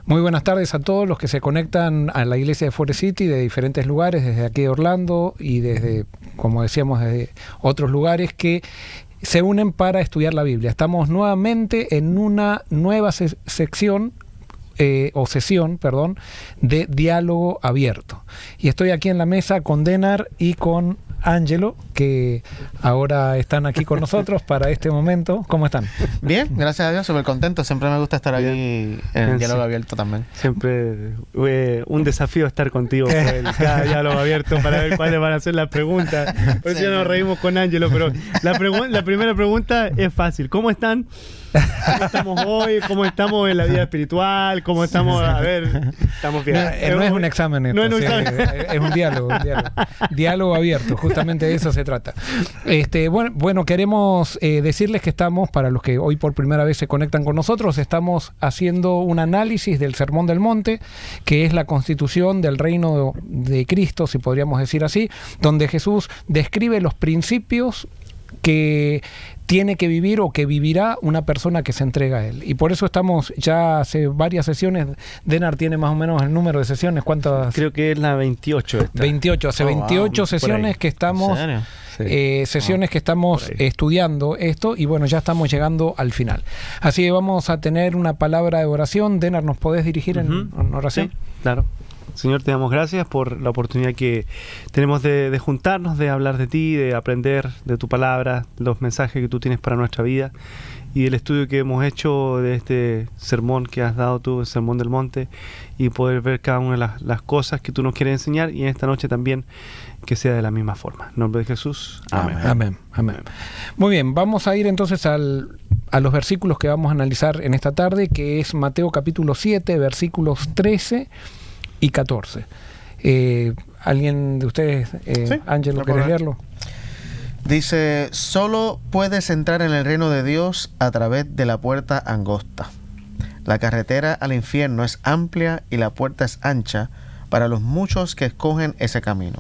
Muy buenas tardes a todos los que se conectan a la iglesia de Forest City de diferentes lugares, desde aquí de Orlando y desde, como decíamos, desde otros lugares que se unen para estudiar la Biblia. Estamos nuevamente en una nueva sesión de diálogo abierto. Y estoy aquí en la mesa con Denar y con Ángelo, que ahora están aquí con nosotros para este momento. ¿Cómo están? Bien, gracias a Dios, súper contento. Siempre me gusta estar aquí en el diálogo abierto también. Siempre un desafío estar contigo por cada diálogo abierto para ver cuáles van a ser las preguntas. Por eso ya nos reímos con Ángelo, pero la primera pregunta es fácil. ¿Cómo están? ¿Cómo estamos hoy? ¿Cómo estamos en la vida espiritual? ¿Cómo estamos? A ver, estamos bien. No es un examen esto, no es un examen. Es un diálogo. Diálogo abierto, justamente de eso se trata. Bueno, queremos decirles que estamos, para los que hoy por primera vez se conectan con nosotros, estamos haciendo un análisis del Sermón del Monte, que es la constitución del reino de Cristo, si podríamos decir así, donde Jesús describe los principios que tiene que vivir o que vivirá una persona que se entrega a él. Y por eso estamos ya hace varias sesiones. Denar tiene más o menos el número de sesiones. ¿Cuántas? Creo que es la 28 esta. 28. Hace 28 sesiones que estamos... sesiones que estamos estudiando esto y bueno, ya estamos llegando al final. Así que vamos a tener una palabra de oración. Denar, ¿nos podés dirigir en oración? Sí, claro. Señor, te damos gracias por la oportunidad que tenemos de juntarnos, de hablar de ti, de aprender de tu palabra, los mensajes que tú tienes para nuestra vida y el estudio que hemos hecho de este sermón que has dado tú, el Sermón del Monte, y poder ver cada una de las cosas que tú nos quieres enseñar y en esta noche también que sea de la misma forma. En nombre de Jesús. Amén. Muy bien, vamos a ir entonces a los versículos que vamos a analizar en esta tarde, que es Mateo capítulo 7, versículos 13 y 14. ¿Alguien de ustedes, Ángelo, quiere leerlo? Dice: solo puedes entrar en el reino de Dios a través de la puerta angosta. La carretera al infierno es amplia y la puerta es ancha para los muchos que escogen ese camino.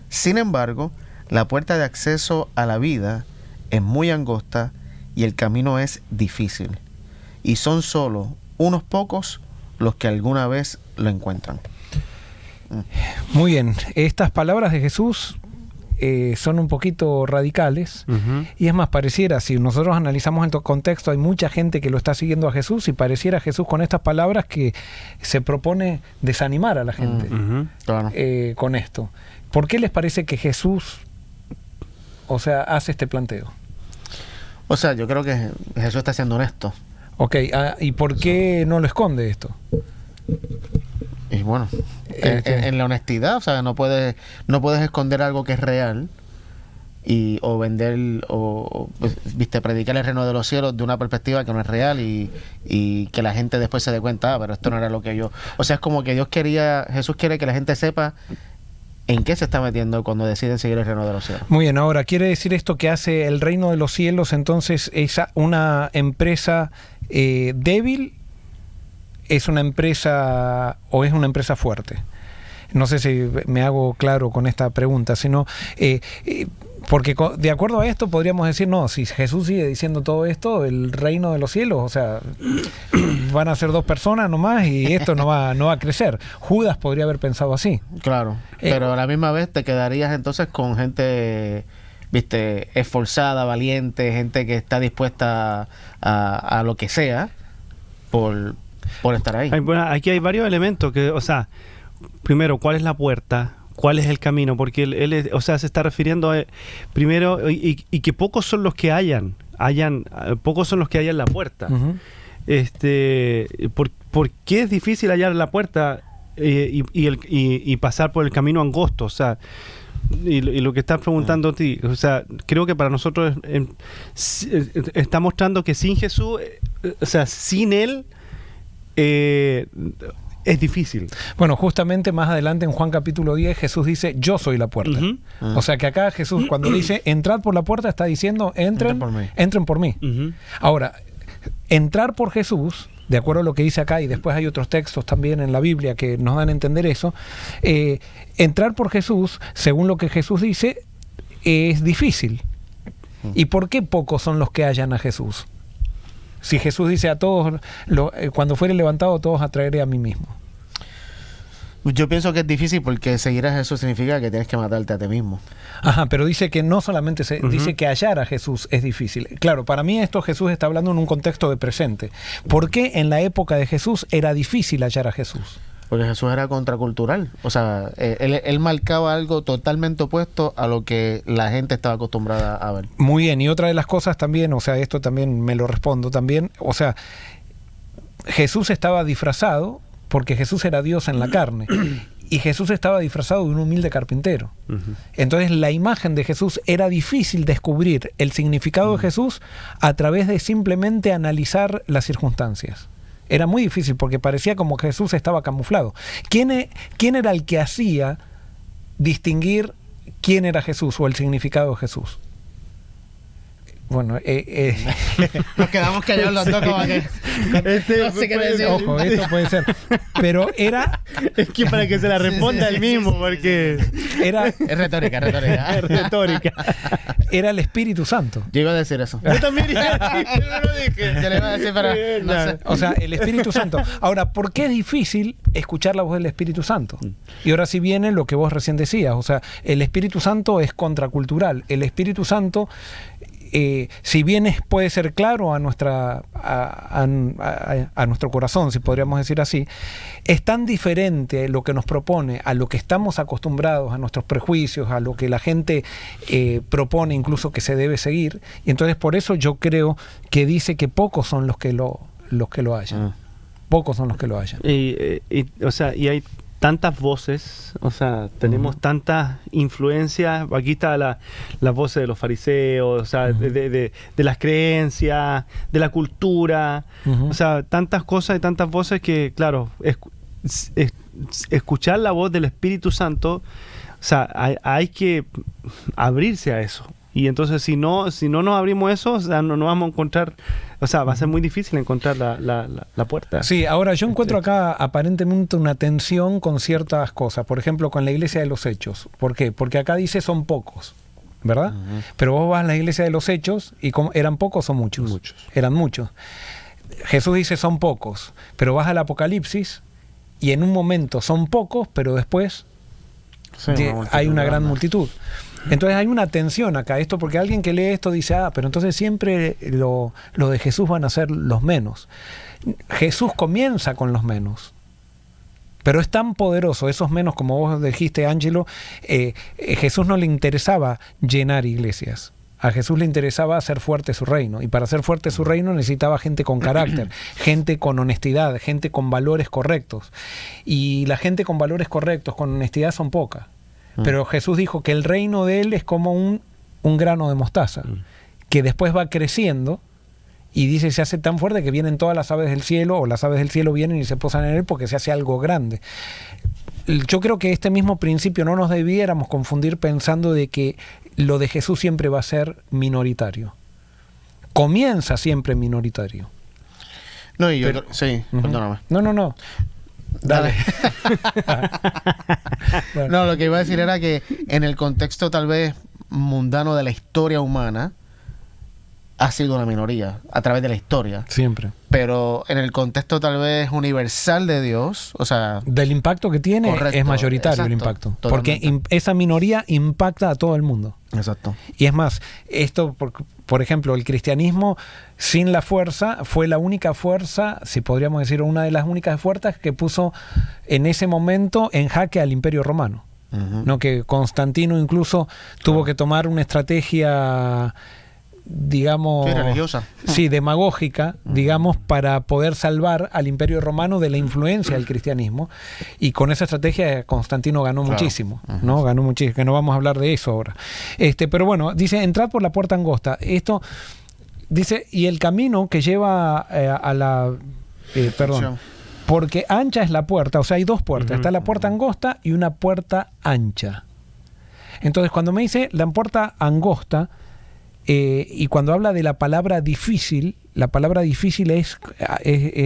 Sin embargo, la puerta de acceso a la vida es muy angosta y el camino es difícil. Y son solo unos pocos los que alguna vez lo encuentran. Muy bien, estas palabras de Jesús son un poquito radicales y es más, pareciera, si nosotros analizamos el contexto, hay mucha gente que lo está siguiendo a Jesús y pareciera Jesús con estas palabras que se propone desanimar a la gente Claro. con esto. ¿Por qué les parece que Jesús, hace este planteo? O sea, yo creo que Jesús está siendo honesto. Ok, ¿y por qué no lo esconde esto? Y bueno, en la honestidad, o sea, no puedes esconder algo que es real o vender predicar el reino de los cielos de una perspectiva que no es real y que la gente después se dé cuenta, pero esto no era lo que yo... O sea, es como que Jesús quiere que la gente sepa en qué se está metiendo cuando deciden seguir el reino de los cielos. Muy bien, ahora, ¿quiere decir esto que hace el reino de los cielos entonces es una empresa débil? ¿Es una empresa o es una empresa fuerte? No sé si me hago claro con esta pregunta, sino porque de acuerdo a esto podríamos decir, no, si Jesús sigue diciendo todo esto, el reino de los cielos, van a ser 2 personas nomás y esto no va a crecer. Judas podría haber pensado así. Claro, pero a la misma vez te quedarías entonces con gente esforzada, valiente, gente que está dispuesta a lo que sea por estar ahí. Aquí hay varios elementos que, primero, ¿cuál es la puerta? ¿Cuál es el camino? Porque él se está refiriendo primero y que pocos son los que pocos son los que hallan la puerta. ¿Por qué es difícil hallar la puerta y pasar por el camino angosto? Y lo que estás preguntando a ti, creo que para nosotros está mostrando que sin Jesús, sin él, es difícil. Bueno, justamente más adelante en Juan capítulo 10 Jesús dice, yo soy la puerta. O sea que acá Jesús cuando dice, entrad por la puerta, está diciendo, entren por mí. Ahora, entrar por Jesús, de acuerdo a lo que dice acá, y después hay otros textos también en la Biblia que nos dan a entender eso, entrar por Jesús, según lo que Jesús dice, es difícil. ¿Y por qué pocos son los que hallan a Jesús? Si Jesús dice a todos, cuando fuere levantado, todos atraeré a mí mismo. Yo pienso que es difícil porque seguir a Jesús significa que tienes que matarte a ti mismo. Ajá, pero dice que no solamente dice que hallar a Jesús es difícil. Claro, para mí esto Jesús está hablando en un contexto de presente. ¿Por qué en la época de Jesús era difícil hallar a Jesús? Porque Jesús era contracultural. O sea, él marcaba algo totalmente opuesto a lo que la gente estaba acostumbrada a ver. Muy bien, y otra de las cosas también, o sea, esto también me lo respondo también, o sea, Jesús estaba disfrazado porque Jesús era Dios en la carne. Y Jesús estaba disfrazado de un humilde carpintero. Entonces la imagen de Jesús era difícil descubrir el significado de Jesús a través de simplemente analizar las circunstancias. Era muy difícil porque parecía como que Jesús estaba camuflado. ¿Quién era el que hacía distinguir quién era Jesús o el significado de Jesús? Bueno, nos quedamos callados los dos como que no sé qué decir. Ojo, esto puede ser. Pero era... Es que para que se la responda él mismo, porque... Era... Es retórica. Es retórica. Era el Espíritu Santo. Yo iba a decir eso. Yo también iba a decir, pero lo dije. Yo le iba a decir para... No sé. O sea, el Espíritu Santo. Ahora, ¿por qué es difícil escuchar la voz del Espíritu Santo? Y ahora sí viene lo que vos recién decías. O sea, el Espíritu Santo es contracultural. El Espíritu Santo... si bien puede ser claro a nuestro corazón, si podríamos decir así, es tan diferente lo que nos propone a lo que estamos acostumbrados, a nuestros prejuicios, a lo que la gente propone incluso que se debe seguir, y entonces por eso yo creo que dice que pocos son los que lo hallan. Pocos son los que lo hallan. O sea, y hay tantas voces, o sea, tenemos tantas influencias. Aquí está las voces de los fariseos, o sea, de las creencias, de la cultura, o sea, tantas cosas y tantas voces que, claro, escuchar la voz del Espíritu Santo, o sea, hay que abrirse a eso. Y entonces si no nos abrimos eso, o sea, no vamos a encontrar, o sea, va a ser muy difícil encontrar la puerta. Sí, ahora yo encuentro acá aparentemente una tensión con ciertas cosas. Por ejemplo, con la iglesia de los Hechos. ¿Por qué? Porque acá dice son pocos, ¿verdad? Pero vos vas a la iglesia de los Hechos y ¿eran pocos o muchos? Muchos. Eran muchos. Jesús dice son pocos, pero vas al Apocalipsis y en un momento son pocos, pero después hay una gran multitud. Entonces hay una tensión acá, esto porque alguien que lee esto dice, pero entonces siempre lo de Jesús van a ser los menos. Jesús comienza con los menos, pero es tan poderoso, esos menos, como vos dijiste, Ángelo, Jesús no le interesaba llenar iglesias. A Jesús le interesaba hacer fuerte su reino, y para hacer fuerte su reino necesitaba gente con carácter, gente con honestidad, gente con valores correctos. Y la gente con valores correctos, con honestidad, son pocas. Pero Jesús dijo que el reino de él es como un grano de mostaza, que después va creciendo y dice se hace tan fuerte que vienen todas las aves del cielo, o las aves del cielo vienen y se posan en él porque se hace algo grande. Yo creo que este mismo principio no nos debiéramos confundir pensando de que lo de Jesús siempre va a ser minoritario. Comienza siempre minoritario. No, y yo sí, perdóname. No. Dale. No, lo que iba a decir era que en el contexto tal vez mundano de la historia humana ha sido una minoría a través de la historia. Siempre. Pero en el contexto tal vez universal de Dios, o sea... Del impacto que tiene, correcto, es mayoritario, exacto, el impacto. Totalmente. Porque esa minoría impacta a todo el mundo. Exacto. Y es más, esto, por ejemplo, el cristianismo sin la fuerza fue la única fuerza, si podríamos decir, una de las únicas fuerzas que puso en ese momento en jaque al Imperio Romano. ¿No? Que Constantino incluso tuvo que tomar una estrategia, digamos, religiosa. Sí, demagógica, digamos, para poder salvar al Imperio Romano de la influencia del cristianismo, y con esa estrategia Constantino ganó muchísimo, ¿no? Ganó muchísimo, que no vamos a hablar de eso ahora. Pero bueno, dice, entrad por la puerta angosta. Esto dice, y el camino que lleva a la perdón, porque ancha es la puerta, o sea, hay dos puertas, está la puerta angosta y una puerta ancha. Entonces, cuando me dice la puerta angosta, y cuando habla de la palabra difícil es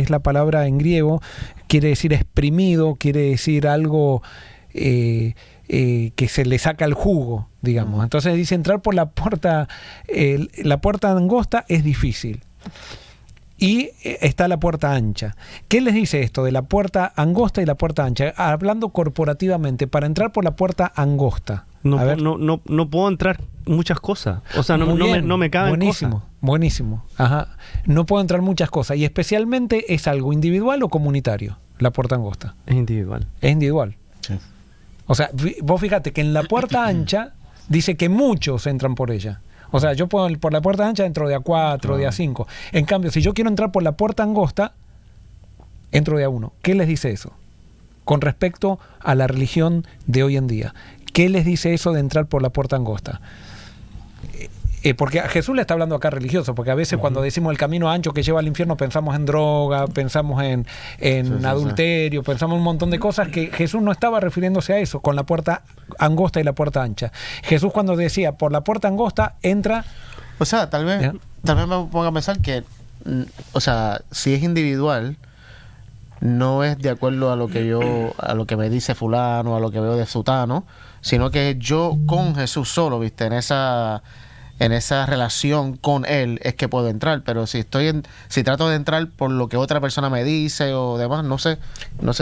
la palabra en griego, quiere decir exprimido, quiere decir algo que se le saca el jugo, digamos. Entonces dice entrar por la puerta angosta es difícil. y está la puerta ancha. ¿Qué les dice esto de la puerta angosta y la puerta ancha? Hablando corporativamente, para entrar por la puerta angosta. No puedo entrar muchas cosas. O sea, no me caben buenísimo, cosas. Buenísimo. Ajá. No puedo entrar muchas cosas. Y especialmente, ¿es algo individual o comunitario? La puerta angosta. Es individual. Es individual. Sí. O sea, vos fíjate que en la puerta ancha dice que muchos entran por ella. O sea, yo puedo por la puerta ancha entro de a 4, de a 5. En cambio, si yo quiero entrar por la puerta angosta, entro de a 1. ¿Qué les dice eso? Con respecto a la religión de hoy en día. ¿Qué les dice eso de entrar por la puerta angosta? Porque a Jesús le está hablando acá religioso, porque a veces cuando decimos el camino ancho que lleva al infierno pensamos en droga, pensamos en adulterio, pensamos en un montón de cosas que Jesús no estaba refiriéndose a eso, con la puerta angosta y la puerta ancha. Jesús cuando decía por la puerta angosta entra... O sea, tal vez me ponga a pensar que, o sea, si es individual, no es de acuerdo a lo que me dice fulano, a lo que veo de sutano, sino que yo con Jesús solo, ¿viste? En esa relación con él es que puedo entrar, pero si trato de entrar por lo que otra persona me dice o demás, no sé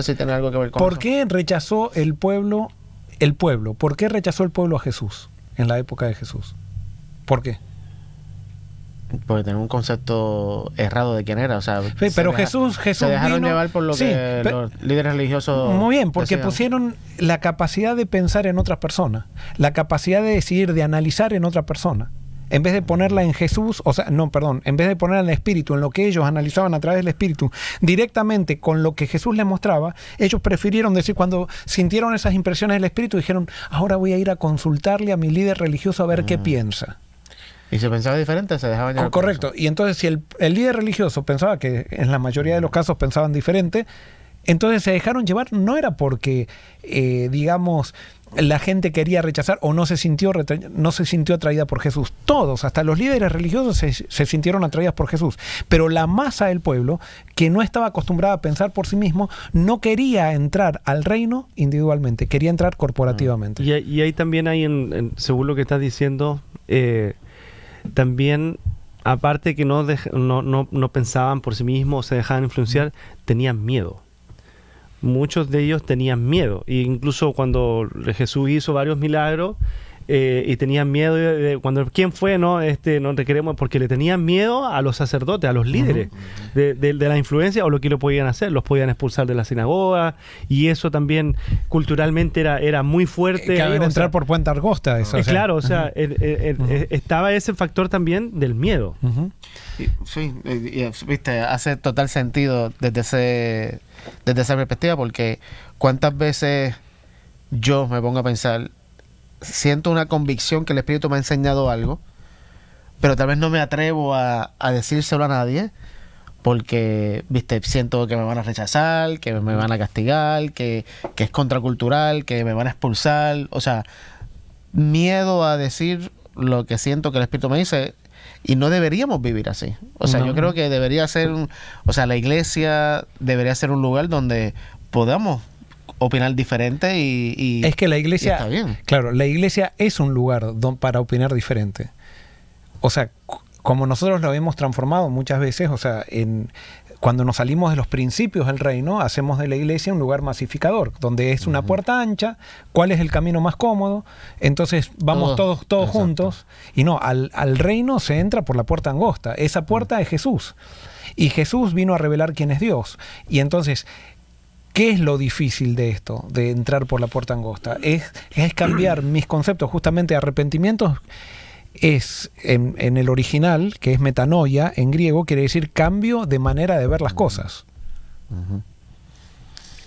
si tiene algo que ver con eso. ¿Por qué rechazó el pueblo? ¿Por qué rechazó el pueblo a Jesús en la época de Jesús? ¿Por qué? Porque tenía un concepto errado de quién era, o sea, pero Jesús se dejaron vino, llevar por lo que los líderes religiosos muy bien, porque decían. pusieron la capacidad de pensar en otras personas, la capacidad de decidir, de analizar en otra persona. En vez de ponerla en Jesús, en vez de ponerla en el Espíritu, en lo que ellos analizaban a través del Espíritu, directamente con lo que Jesús les mostraba, ellos prefirieron decir, cuando sintieron esas impresiones del Espíritu, dijeron, ahora voy a ir a consultarle a mi líder religioso a ver qué piensa. Y si pensaba diferente, se dejaban llevar. Correcto. Y entonces, si el líder religioso pensaba que en la mayoría de los casos pensaban diferente, entonces se dejaron llevar, no era porque, digamos, la gente quería rechazar o no se sintió atraída por Jesús. Todos, hasta los líderes religiosos, se sintieron atraídos por Jesús. Pero la masa del pueblo, que no estaba acostumbrada a pensar por sí mismo, no quería entrar al reino individualmente, quería entrar corporativamente. Y ahí también hay, según lo que estás diciendo, también, aparte que no pensaban por sí mismos, se dejaban influenciar, tenían miedo. Muchos de ellos tenían miedo, e incluso cuando Jesús hizo varios milagros y tenían miedo ¿quién fue? No requeremos, porque le tenían miedo a los sacerdotes, a los líderes de la influencia o lo que lo podían hacer, los podían expulsar de la sinagoga, y eso también culturalmente era muy fuerte. Que habían entrar por puerta angosta, eso. Claro, o sea, estaba ese factor también del miedo. Sí, viste, hace total sentido desde esa perspectiva, porque cuántas veces yo me pongo a pensar, siento una convicción que el Espíritu me ha enseñado algo, pero tal vez no me atrevo a decírselo a nadie, porque, viste, siento que me van a rechazar, que me van a castigar, que es contracultural, que me van a expulsar, o sea, miedo a decir lo que siento que el Espíritu me dice. Y no deberíamos vivir así. O sea, yo creo que debería ser, la iglesia debería ser un lugar donde podamos opinar diferente y es que la iglesia, está bien. Claro, la iglesia es un lugar para opinar diferente. O sea, como nosotros lo hemos transformado muchas veces, o sea, cuando nos salimos de los principios del reino, hacemos de la iglesia un lugar masificador, donde es una puerta ancha, cuál es el camino más cómodo, entonces vamos todos juntos, y no, al reino se entra por la puerta angosta, esa puerta es Jesús, y Jesús vino a revelar quién es Dios, y entonces, ¿qué es lo difícil de esto, de entrar por la puerta angosta? Es cambiar mis conceptos, justamente arrepentimientos. Es en el original, que es metanoia, en griego, quiere decir cambio de manera de ver las cosas.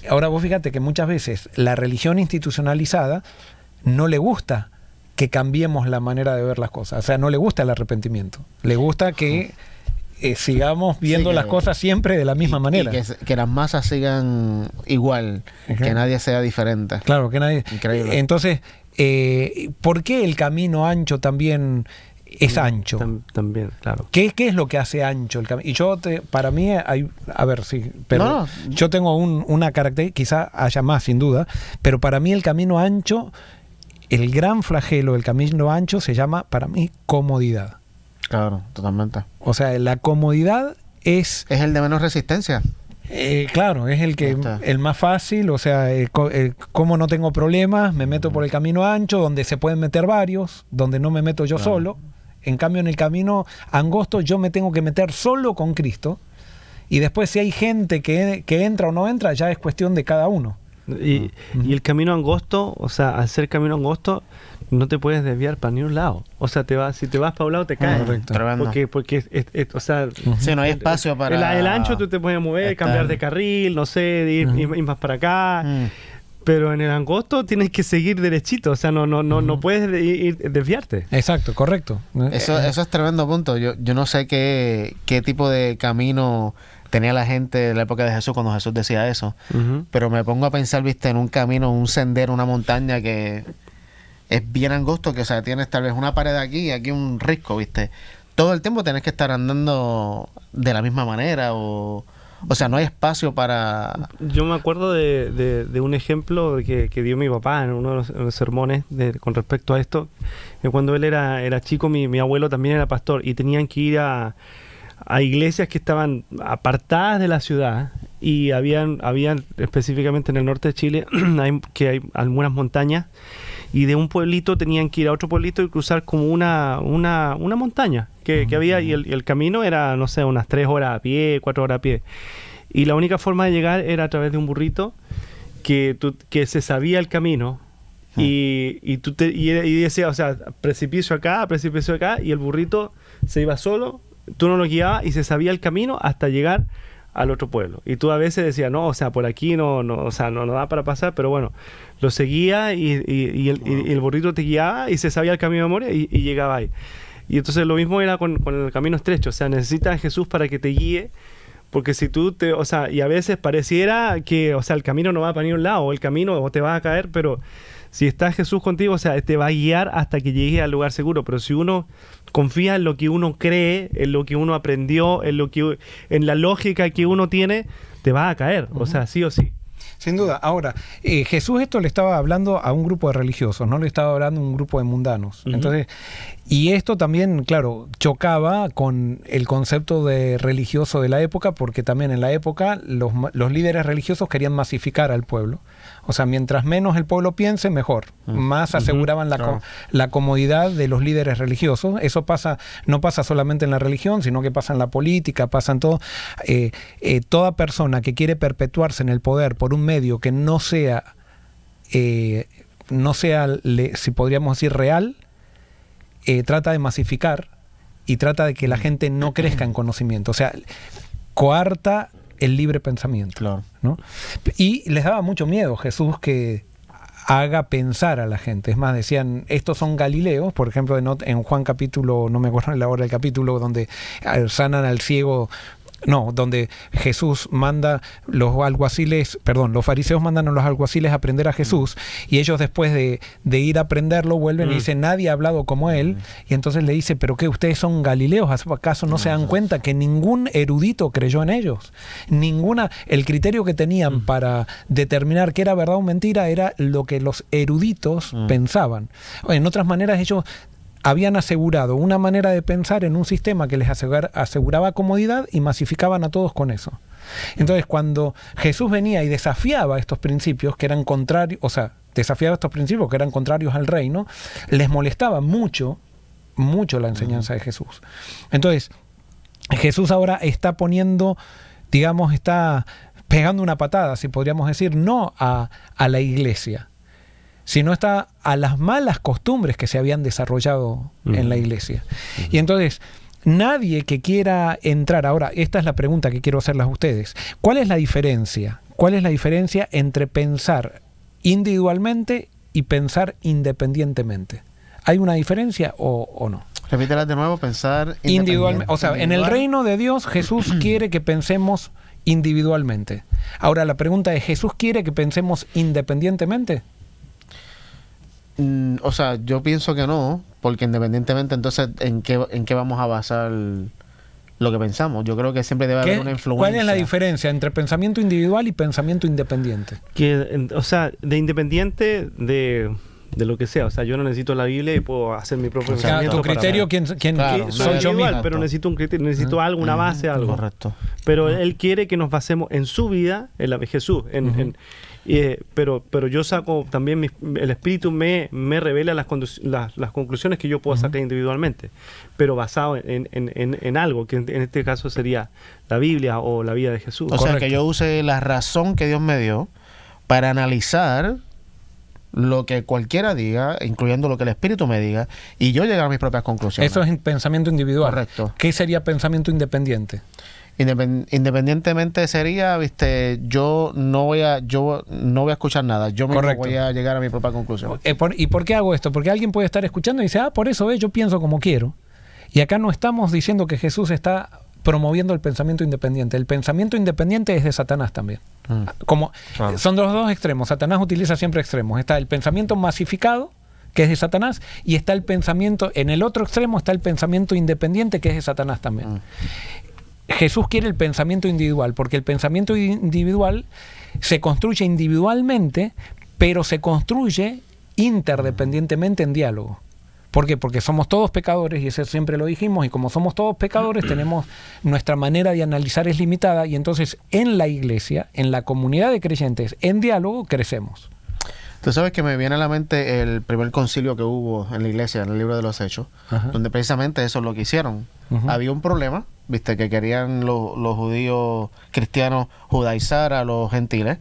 Ahora vos fíjate que muchas veces la religión institucionalizada no le gusta que cambiemos la manera de ver las cosas. O sea, no le gusta el arrepentimiento. Le gusta que sigamos viendo las cosas siempre de la misma manera. Y que las masas sigan igual, que nadie sea diferente. Claro, que nadie... Increíble. Entonces... ¿por qué el camino ancho también es ancho? También, claro. ¿Qué es lo que hace ancho el camino? Y para mí hay, a ver, sí, pero yo tengo una característica, quizá haya más sin duda, pero para mí el camino ancho, el gran flagelo del camino ancho se llama, para mí, comodidad. Claro, totalmente. O sea, la comodidad es el de menos resistencia. claro, es el más fácil, o sea, como no tengo problemas, me meto por el camino ancho, donde se pueden meter varios, donde no me meto yo solo. En cambio, en el camino angosto yo me tengo que meter solo con Cristo, y después si hay gente que entra o no entra, ya es cuestión de cada uno. Y el camino angosto, o sea, al ser camino angosto, no te puedes desviar para ni un lado. O sea, si te vas para un lado, te caes. Correcto. Porque o sea, Sí, no hay espacio para... el ancho tú te puedes mover, cambiar de carril, no sé, ir más para acá. Pero en el angosto tienes que seguir derechito, o sea, no puedes desviarte. Exacto, correcto. Eso es tremendo punto. Yo no sé qué tipo de camino tenía la gente en la época de Jesús cuando Jesús decía eso, pero me pongo a pensar, viste, en un camino, un sendero, una montaña que es bien angosto, que, o sea, tienes tal vez una pared aquí y aquí un risco, viste. Todo el tiempo tienes que estar andando de la misma manera o sea, no hay espacio para... Yo me acuerdo de un ejemplo que dio mi papá en uno de los sermones con respecto a esto, que cuando él era chico, mi abuelo también era pastor, y tenían que ir a iglesias que estaban apartadas de la ciudad, y habían específicamente en el norte de Chile hay algunas montañas, y de un pueblito tenían que ir a otro pueblito y cruzar como una montaña que había, y el camino era, no sé, unas 3 horas a pie, 4 horas a pie, y la única forma de llegar era a través de un burrito que se sabía el camino, y decía, o sea, precipicio acá, y el burrito se iba solo, tú no lo guiabas y se sabía el camino hasta llegar al otro pueblo. Y tú a veces decías, no, o sea, por aquí no da para pasar, pero bueno, lo seguía y el burrito te guiaba y se sabía el camino de memoria y llegaba ahí. Y entonces lo mismo era con el camino estrecho, o sea, necesitas a Jesús para que te guíe, porque si tú o sea, y a veces pareciera que, o sea, el camino no va para ningún lado, o el camino o te vas a caer, pero si está Jesús contigo, o sea, te va a guiar hasta que llegue al lugar seguro. Pero si uno confía en lo que uno cree, en lo que uno aprendió, en la lógica que uno tiene, te va a caer, o sea, sí o sí. Sin duda. Ahora, Jesús esto le estaba hablando a un grupo de religiosos, no le estaba hablando a un grupo de mundanos. Entonces, y esto también, claro, chocaba con el concepto de religioso de la época, porque también en la época los líderes religiosos querían masificar al pueblo. O sea, mientras menos el pueblo piense, mejor. Más aseguraban la comodidad de los líderes religiosos. Eso no pasa solamente en la religión, sino que pasa en la política, pasa en todo. Toda persona que quiere perpetuarse en el poder por un medio que no sea, si podríamos decir, real, trata de masificar y trata de que la gente no crezca en conocimiento. O sea, coarta el libre pensamiento. Claro. ¿No? Y les daba mucho miedo Jesús que haga pensar a la gente. Es más, decían, estos son galileos, por ejemplo, en Juan capítulo, no me acuerdo la hora del capítulo, donde sanan al ciego, donde Jesús manda los fariseos mandan a los alguaciles a prender a Jesús, y ellos después de ir a prenderlo vuelven y dicen, nadie ha hablado como él, y entonces le dice, ¿pero qué? ¿Ustedes son galileos? ¿Acaso no se dan cuenta que ningún erudito creyó en ellos? El criterio que tenían para determinar qué era verdad o mentira era lo que los eruditos pensaban. En otras maneras, ellos habían asegurado una manera de pensar en un sistema que les aseguraba comodidad y masificaban a todos con eso. Entonces, cuando Jesús venía y desafiaba estos principios que eran contrarios, al reino, les molestaba mucho la enseñanza de Jesús. Entonces, Jesús ahora está poniendo, está pegando una patada, si podríamos decir, no a la iglesia, sino está a las malas costumbres que se habían desarrollado en la iglesia. Y entonces, nadie que quiera entrar, ahora, esta es la pregunta que quiero hacerles a ustedes. ¿Cuál es la diferencia? ¿Cuál es la diferencia entre pensar individualmente y pensar independientemente? ¿Hay una diferencia o no? Repítela de nuevo, pensar individualmente. O sea, en el reino de Dios, Jesús quiere que pensemos individualmente. Ahora, la pregunta es, ¿Jesús quiere que pensemos independientemente? O sea, yo pienso que no, porque independientemente, entonces, ¿en qué vamos a basar lo que pensamos? Yo creo que siempre debe haber una influencia. ¿Cuál es la diferencia entre pensamiento individual y pensamiento independiente? O sea, de independiente, de de lo que sea. O sea, yo no necesito la Biblia y puedo hacer mi propio O sea, pensamiento. tu criterio, ¿quién Claro, soy yo igual, mismo? pero necesito un criterio, necesito algo, una base, algo. Correcto. Pero Él quiere que nos basemos en su vida, en la de Jesús. Pero yo saco también, el Espíritu me revela las conclusiones que yo puedo sacar individualmente, pero basado en algo, que en este caso sería la Biblia o la vida de Jesús. O sea, Correcto. que yo use la razón que Dios me dio para analizar lo que cualquiera diga, incluyendo lo que el Espíritu me diga, y yo llegar a mis propias conclusiones. Eso es pensamiento individual. Correcto. ¿Qué sería pensamiento independiente? Independientemente sería, yo no voy a escuchar nada, yo mismo Correcto. voy a llegar a mi propia conclusión. ¿Y por qué hago esto? Porque alguien puede estar escuchando y dice, por eso yo pienso como quiero. Y acá no estamos diciendo que Jesús está promoviendo el pensamiento independiente. El pensamiento independiente es de Satanás también. Como Claro. son los dos extremos. Satanás utiliza siempre extremos. Está el pensamiento masificado, que es de Satanás, y está el pensamiento, en el otro extremo está el pensamiento independiente, que es de Satanás también. Jesús quiere el pensamiento individual, porque el pensamiento individual se construye individualmente, pero se construye interdependientemente en diálogo. ¿Por qué? Porque somos todos pecadores, y eso siempre lo dijimos, y como somos todos pecadores, tenemos nuestra manera de analizar es limitada, y entonces en la iglesia, en la comunidad de creyentes, en diálogo, crecemos. Tú sabes que me viene a la mente el primer concilio que hubo en la iglesia, en el libro de los Hechos, donde precisamente eso es lo que hicieron. Había un problema, que querían los judíos cristianos judaizar a los gentiles,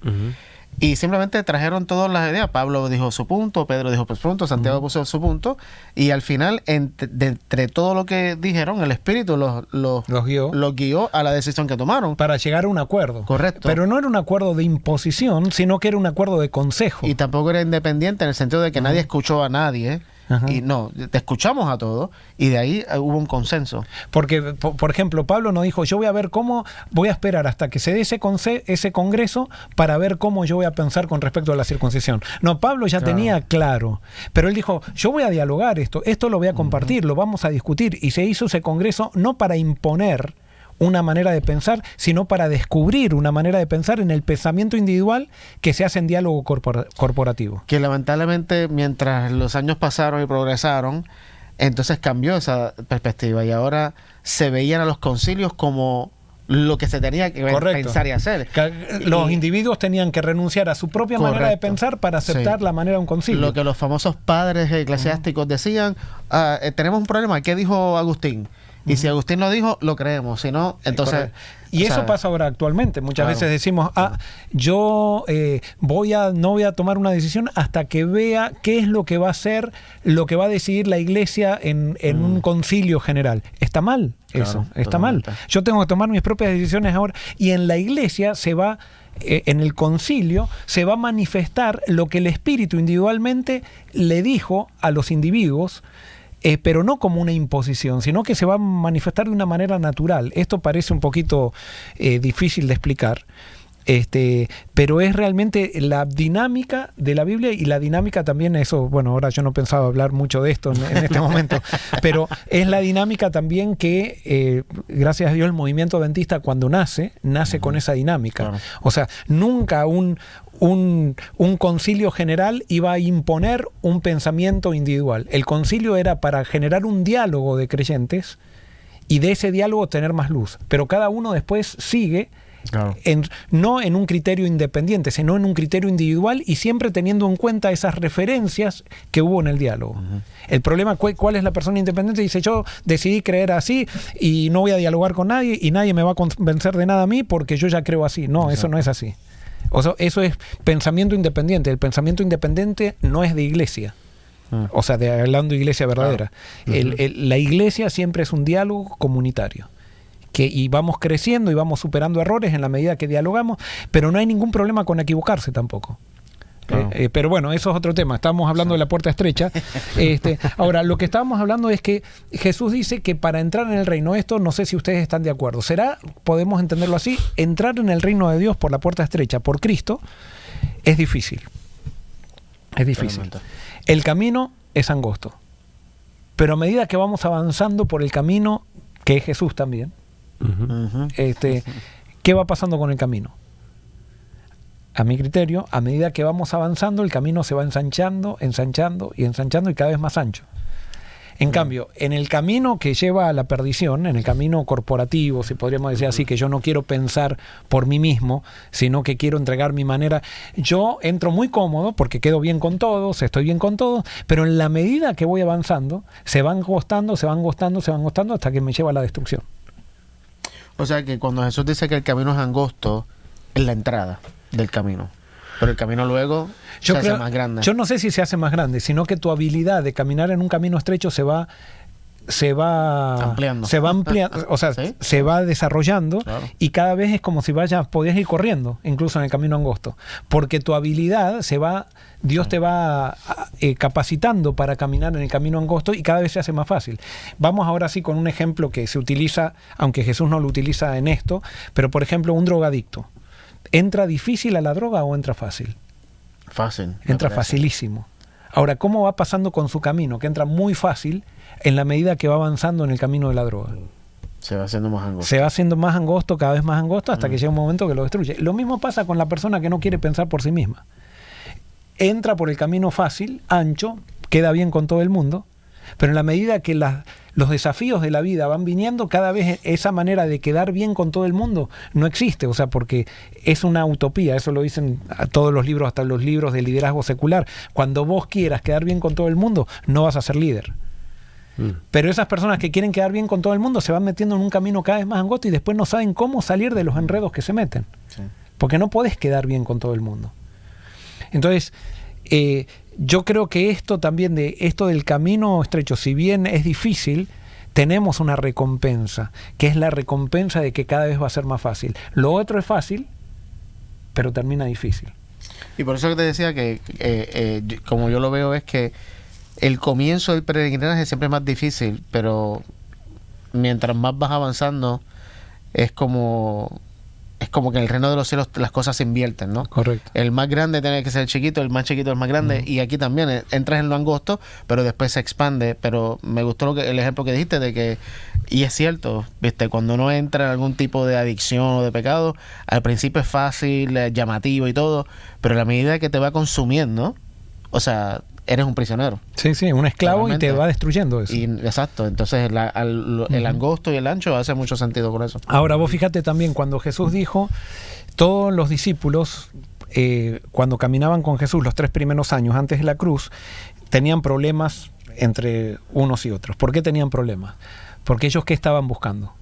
y simplemente trajeron todas las ideas. Pablo dijo su punto, Pedro dijo su punto, Santiago puso su punto, y al final, entre todo lo que dijeron, el Espíritu los guió a la decisión que tomaron. Para llegar a un acuerdo. Correcto. Pero no era un acuerdo de imposición, sino que era un acuerdo de consejo. Y tampoco era independiente en el sentido de que nadie escuchó a nadie. Y no, te escuchamos a todos, y de ahí hubo un consenso. Porque, por ejemplo, Pablo no dijo, yo voy a ver cómo, voy a esperar hasta que se dé ese congreso para ver cómo yo voy a pensar con respecto a la circuncisión. No, Pablo ya tenía claro, pero él dijo, yo voy a dialogar esto lo voy a compartir, lo vamos a discutir, y se hizo ese congreso no para imponer una manera de pensar, sino para descubrir una manera de pensar en el pensamiento individual que se hace en diálogo corporativo. Que lamentablemente, mientras los años pasaron y progresaron, entonces cambió esa perspectiva, y ahora se veían a los concilios como lo que se tenía que pensar y hacer. Los individuos tenían que renunciar a su propia manera de pensar para aceptar la manera de un concilio. Lo que los famosos padres eclesiásticos decían, tenemos un problema, ¿qué dijo Agustín? Y si Agustín lo dijo, lo creemos. Si no, entonces... Y eso pasa ahora actualmente. Muchas veces decimos, yo no voy a tomar una decisión hasta que vea qué es lo que va a hacer, lo que va a decidir la iglesia en un concilio general. Está mal eso, está mal. Yo tengo que tomar mis propias decisiones ahora. Y en la iglesia se va... en el concilio se va a manifestar lo que el Espíritu individualmente le dijo a los individuos, pero no como una imposición, sino que se va a manifestar de una manera natural. Esto parece un poquito difícil de explicar, pero es realmente la dinámica de la Biblia, y la dinámica también, eso, bueno, ahora yo no pensaba hablar mucho de esto en este momento, pero es la dinámica también que, gracias a Dios, el movimiento adventista cuando nace con esa dinámica. Claro. O sea, nunca un concilio general iba a imponer un pensamiento individual. El concilio era para generar un diálogo de creyentes y de ese diálogo tener más luz. Pero cada uno después sigue, no en un criterio independiente, sino en un criterio individual, y siempre teniendo en cuenta esas referencias que hubo en el diálogo. El problema, ¿cuál es la persona independiente? Dice, yo decidí creer así y no voy a dialogar con nadie, y nadie me va a convencer de nada a mí porque yo ya creo así. No, eso no es así. O sea, eso es pensamiento independiente. El pensamiento independiente no es de iglesia. O sea, hablando de iglesia verdadera. La iglesia siempre es un diálogo comunitario. Y vamos creciendo y vamos superando errores en la medida que dialogamos, pero no hay ningún problema con equivocarse tampoco. Pero bueno, eso es otro tema. Estábamos hablando de la puerta estrecha. Ahora, lo que estábamos hablando es que Jesús dice que para entrar en el reino, esto no sé si ustedes están de acuerdo, podemos entenderlo así, entrar en el reino de Dios por la puerta estrecha, por Cristo, es difícil. Es difícil. El camino es angosto, pero a medida que vamos avanzando por el camino, que es Jesús también, ¿qué va pasando con el camino? a mi criterio, a medida que vamos avanzando, el camino se va ensanchando, ensanchando y ensanchando y cada vez más ancho. En cambio, en el camino que lleva a la perdición, en el camino corporativo, si podríamos decir así, que yo no quiero pensar por mí mismo, sino que quiero entregar mi manera, yo entro muy cómodo porque quedo bien con todos, estoy bien con todos, pero en la medida que voy avanzando, se van angostando, se van angostando, se van angostando hasta que me lleva a la destrucción. O sea que cuando Jesús dice que el camino es angosto, es la entrada del camino. Pero el camino luego se hace más grande. Yo no sé si se hace más grande, sino que tu habilidad de caminar en un camino estrecho se va ampliando, o sea, ¿sí? Se va desarrollando, claro. Y cada vez es como si podías ir corriendo, incluso en el camino angosto, porque tu habilidad Dios te va capacitando para caminar en el camino angosto y cada vez se hace más fácil. Vamos ahora sí con un ejemplo que se utiliza, aunque Jesús no lo utiliza en esto, pero por ejemplo un drogadicto. ¿Entra difícil a la droga o entra fácil? Fácil. Entra facilísimo. Ahora, ¿cómo va pasando con su camino? Que entra muy fácil en la medida que va avanzando en el camino de la droga. Se va haciendo más angosto. Se va haciendo más angosto, cada vez más angosto, hasta que llega un momento que lo destruye. Lo mismo pasa con la persona que no quiere pensar por sí misma. Entra por el camino fácil, ancho, queda bien con todo el mundo, pero en la medida que los desafíos de la vida van viniendo, cada vez esa manera de quedar bien con todo el mundo no existe, o sea, porque es una utopía, eso lo dicen a todos los libros, hasta los libros de liderazgo secular. Cuando vos quieras quedar bien con todo el mundo, no vas a ser líder. Pero esas personas que quieren quedar bien con todo el mundo se van metiendo en un camino cada vez más angosto y después no saben cómo salir de los enredos que se meten. Sí. Porque no podés quedar bien con todo el mundo. Entonces, yo creo que esto también, esto del camino estrecho, si bien es difícil, tenemos una recompensa, que es la recompensa de que cada vez va a ser más fácil. Lo otro es fácil, pero termina difícil. Y por eso que te decía que, como yo lo veo, es que el comienzo del peregrinaje siempre es más difícil, pero mientras más vas avanzando, es como que en el reino de los cielos las cosas se invierten, ¿no? Correcto. El más grande tiene que ser chiquito, el más chiquito el más grande, y aquí también entras en lo angosto, pero después se expande. Pero me gustó el ejemplo que dijiste de que, y es cierto, ¿viste? Cuando uno entra en algún tipo de adicción o de pecado, al principio es fácil, llamativo y todo, pero a la medida que te va consumiendo, o sea, eres un prisionero. Sí, un esclavo. Realmente. Y te va destruyendo eso. Exacto, entonces el angosto y el ancho hace mucho sentido por eso. Ahora vos fíjate también, cuando Jesús dijo, todos los discípulos, cuando caminaban con Jesús los 3 primeros años antes de la cruz, tenían problemas entre unos y otros. ¿Por qué tenían problemas? Porque ellos, ¿qué estaban buscando?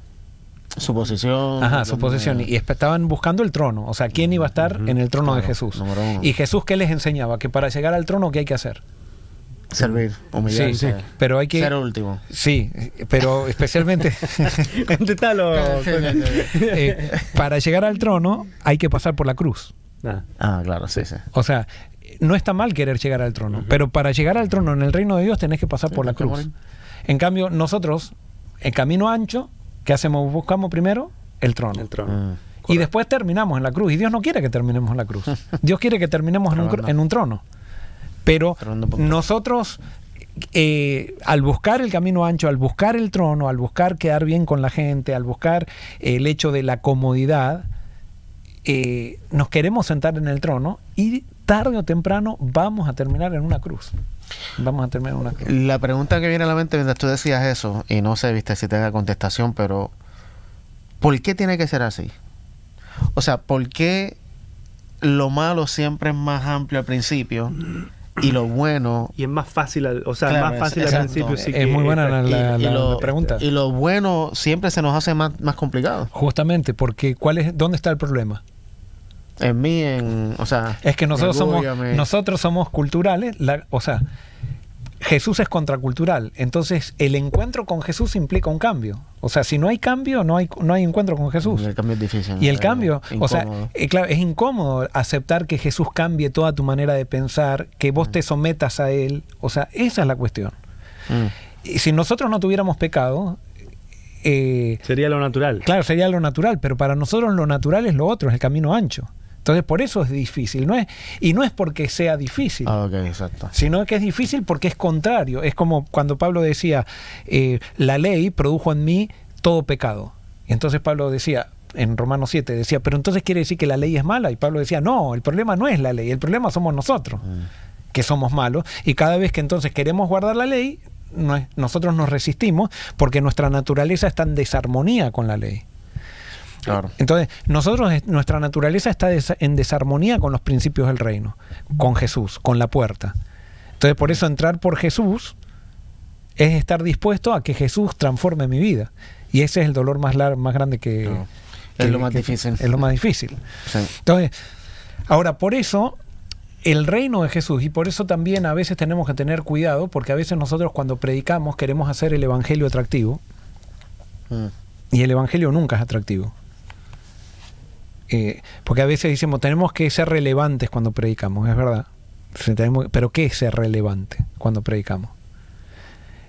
Su posición. Ajá, su posición. Y estaban buscando el trono. O sea, ¿quién iba a estar en el trono de Jesús? Y Jesús, ¿qué les enseñaba? Que para llegar al trono, ¿qué hay que hacer? Servir, humillarse. Sí, pero hay que ser último. Sí, pero especialmente para llegar al trono hay que pasar por la cruz. Claro, sí. O sea, no está mal querer llegar al trono, pero para llegar al trono en el reino de Dios tenés que pasar por la cruz. En cambio, nosotros, en camino ancho, ¿qué hacemos? Buscamos primero el trono. Y después terminamos en la cruz. Y Dios no quiere que terminemos en la cruz. Dios quiere que terminemos en un trono. Pero nosotros, al buscar el camino ancho, al buscar el trono, al buscar quedar bien con la gente, al buscar el hecho de la comodidad, nos queremos sentar en el trono y tarde o temprano vamos a terminar en una cruz. La pregunta que viene a la mente mientras tú decías eso, y no sé, viste, si te da contestación, pero ¿por qué tiene que ser así? O sea, ¿por qué lo malo siempre es más amplio al principio y lo bueno... Y es más fácil, más fácil al principio. Sí, es muy buena la pregunta. Y lo bueno siempre se nos hace más complicado. Justamente, porque ¿dónde está el problema? En mí, es que nosotros somos culturales, Jesús es contracultural, entonces el encuentro con Jesús implica un cambio. O sea, si no hay cambio, no hay encuentro con Jesús. El cambio es difícil. Y el cambio, claro, es incómodo aceptar que Jesús cambie toda tu manera de pensar, que vos te sometas a Él. O sea, esa es la cuestión. Y si nosotros no tuviéramos pecado... sería lo natural. Claro, sería lo natural, pero para nosotros lo natural es lo otro, es el camino ancho. Entonces, por eso es difícil. No es porque sea difícil, exacto. Sino que es difícil porque es contrario. Es como cuando Pablo decía, la ley produjo en mí todo pecado. Y entonces Pablo decía, en Romanos 7, decía, pero entonces quiere decir que la ley es mala. Y Pablo decía, no, el problema no es la ley, el problema somos nosotros, que somos malos. Y cada vez que entonces queremos guardar la ley, nosotros nos resistimos porque nuestra naturaleza está en desarmonía con la ley. Claro. Entonces, nuestra naturaleza está en desarmonía con los principios del reino, con Jesús, con la puerta. Entonces, por eso entrar por Jesús es estar dispuesto a que Jesús transforme mi vida. Y ese es el dolor más grande que... No. Es lo más difícil. Es lo más difícil. Sí. Entonces, ahora, por eso, el reino de Jesús, y por eso también a veces tenemos que tener cuidado, porque a veces nosotros cuando predicamos queremos hacer el evangelio atractivo, y el evangelio nunca es atractivo. Porque a veces decimos, tenemos que ser relevantes cuando predicamos, es verdad. Pero ¿qué es ser relevante cuando predicamos?